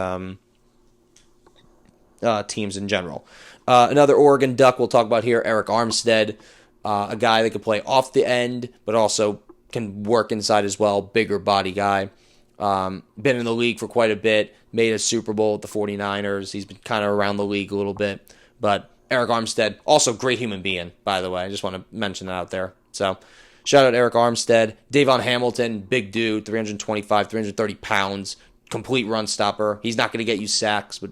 teams in general. Another Oregon Duck we'll talk about here, Eric Armstead, a guy that can play off the end, but also can work inside as well. Bigger body guy. Been in the league for quite a bit. Made a Super Bowl with the 49ers. He's been kind of around the league a little bit. But Eric Armstead, also great human being, by the way. I just want to mention that out there. So, shout out Eric Armstead. Davon Hamilton, big dude, 325, 330 pounds. Complete run stopper. He's not going to get you sacks, but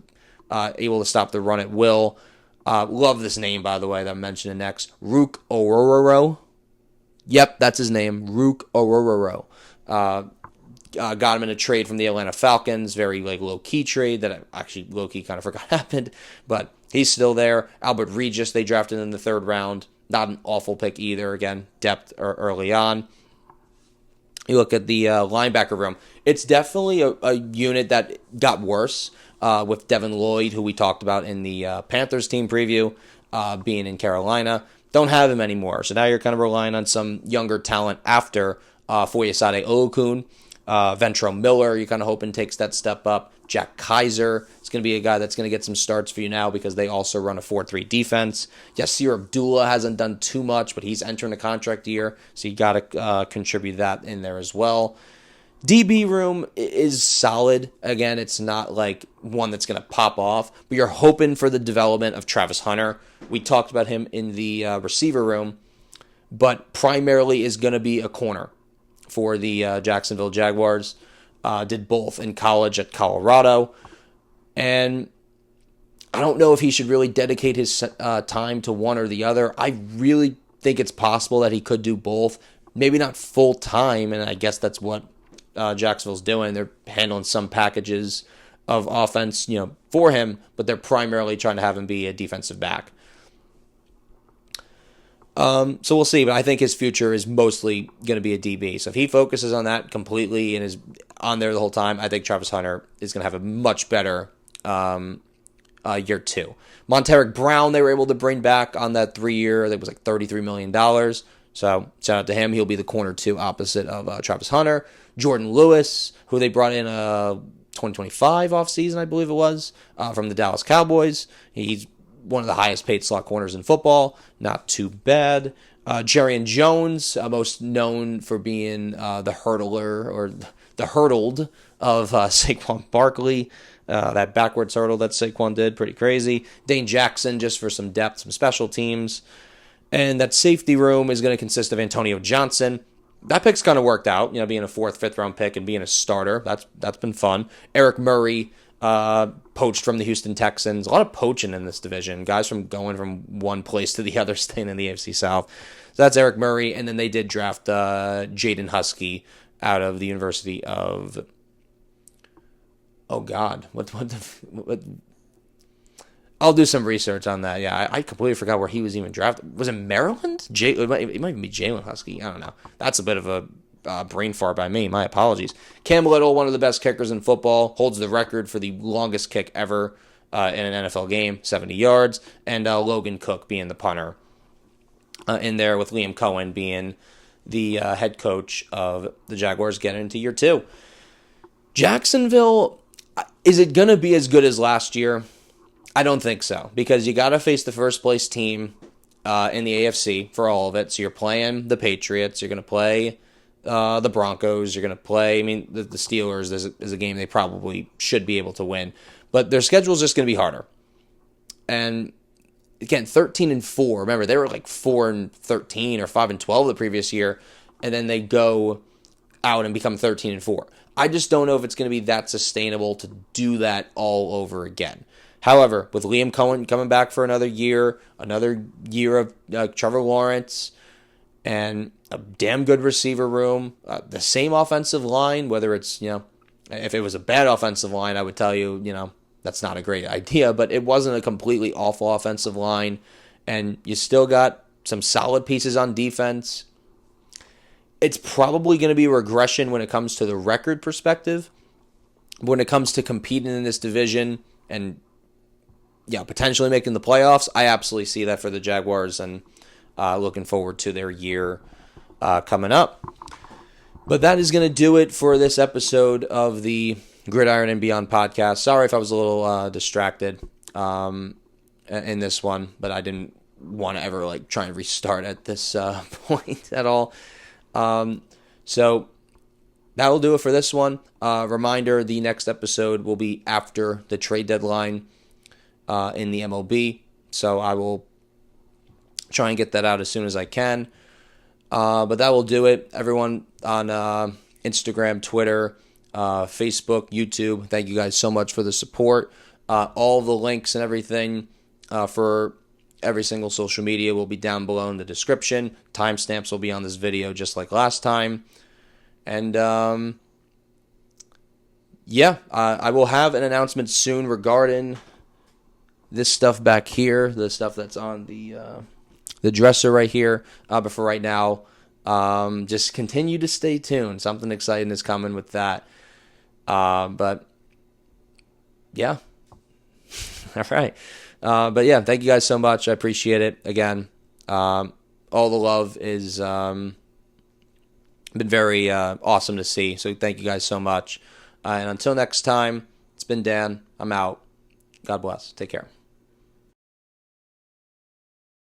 able to stop the run at will. Love this name, by the way, that I'm mentioning next. Rook Orororo. Yep, that's his name. Rook Orororo. Got him in a trade from the Atlanta Falcons, very low-key trade that I actually low-key kind of forgot happened, but he's still there. Albert Regis, they drafted in the third round. Not an awful pick either. Again, depth early on. You look at the linebacker room. It's definitely a unit that got worse with Devin Lloyd, who we talked about in the Panthers team preview, being in Carolina. Don't have him anymore, so now you're kind of relying on some younger talent after Foyesade Olokun. Ventrell Miller, you kind of hoping takes that step up. Jack Kaiser is going to be a guy that's going to get some starts for you now because they also run a 4-3 defense. Yasir Abdullah hasn't done too much, but he's entering a contract year, so you got to contribute that in there as well. DB room is solid. Again, it's not like one that's going to pop off, but you're hoping for the development of Travis Hunter. We talked about him in the receiver room, but primarily is going to be a corner for the Jacksonville Jaguars. Did both in college at Colorado. And I don't know if he should really dedicate his time to one or the other. I really think it's possible that he could do both. Maybe not full time, and I guess that's what Jacksonville's doing. They're handling some packages of offense, for him, but they're primarily trying to have him be a defensive back. So we'll see, but I think his future is mostly going to be a DB. So if he focuses on that completely and is on there the whole time, I think Travis Hunter is going to have a much better year 2. Monteric Brown, they were able to bring back on that 3-year. That was like $33 million. So shout out to him. He'll be the corner 2 opposite of Travis Hunter. Jordan Lewis, who they brought in 2025 offseason, I believe it was, from the Dallas Cowboys. He's one of the highest paid slot corners in football. Not too bad. Jarian Jones, most known for being the hurdler or the hurdled of Saquon Barkley. That backwards hurdle that Saquon did, pretty crazy. Dane Jackson, just for some depth, some special teams. And that safety room is going to consist of Antonio Johnson. That pick's kind of worked out, being a 4th, 5th round pick and being a starter. That's been fun. Eric Murray, poached from the Houston Texans. A lot of poaching in this division. Guys from going from one place to the other, staying in the AFC South. So that's Eric Murray. And then they did draft Jaden Husky out of the University of... Oh, God. What I'll do some research on that. Yeah, I completely forgot where he was even drafted. Was it Maryland? It might even be Jalen Husky. I don't know. That's a bit of a brain fart by me. My apologies. Cam Little, one of the best kickers in football, holds the record for the longest kick ever in an NFL game, 70 yards. And Logan Cook being the punter in there, with Liam Cohen being the head coach of the Jaguars getting into year 2. Jacksonville, is it going to be as good as last year? I don't think so, because you got to face the first place team in the AFC for all of it. So you're playing the Patriots, you're going to play the Broncos, you're going to play, the Steelers is a game they probably should be able to win, but their schedule is just going to be harder. And again, 13-4. Remember, they were like 4-13 or 5-12 the previous year, and then they go out and become 13-4. I just don't know if it's going to be that sustainable to do that all over again. However, with Liam Cohen coming back for another year of Trevor Lawrence, and a damn good receiver room, the same offensive line, whether it's, if it was a bad offensive line, I would tell you, that's not a great idea, but it wasn't a completely awful offensive line, and you still got some solid pieces on defense. It's probably going to be a regression when it comes to the record perspective, when it comes to competing in this division and potentially making the playoffs. I absolutely see that for the Jaguars, and looking forward to their year coming up. But that is going to do it for this episode of the Gridiron and Beyond podcast. Sorry if I was a little distracted in this one, but I didn't want to ever try and restart at this point at all. So that will do it for this one. Reminder, the next episode will be after the trade deadline in the MLB. So I will try and get that out as soon as I can. But that will do it. Everyone on Instagram, Twitter, Facebook, YouTube, thank you guys so much for the support. All the links and everything for every single social media will be down below in the description. Timestamps will be on this video just like last time. And I will have an announcement soon regarding this stuff back here, the stuff that's on the dresser right here. But for right now, just continue to stay tuned. Something exciting is coming with that. But yeah. All right. But yeah, thank you guys so much. I appreciate it. Again, all the love is been very awesome to see. So thank you guys so much. And until next time, it's been Dan. I'm out. God bless. Take care.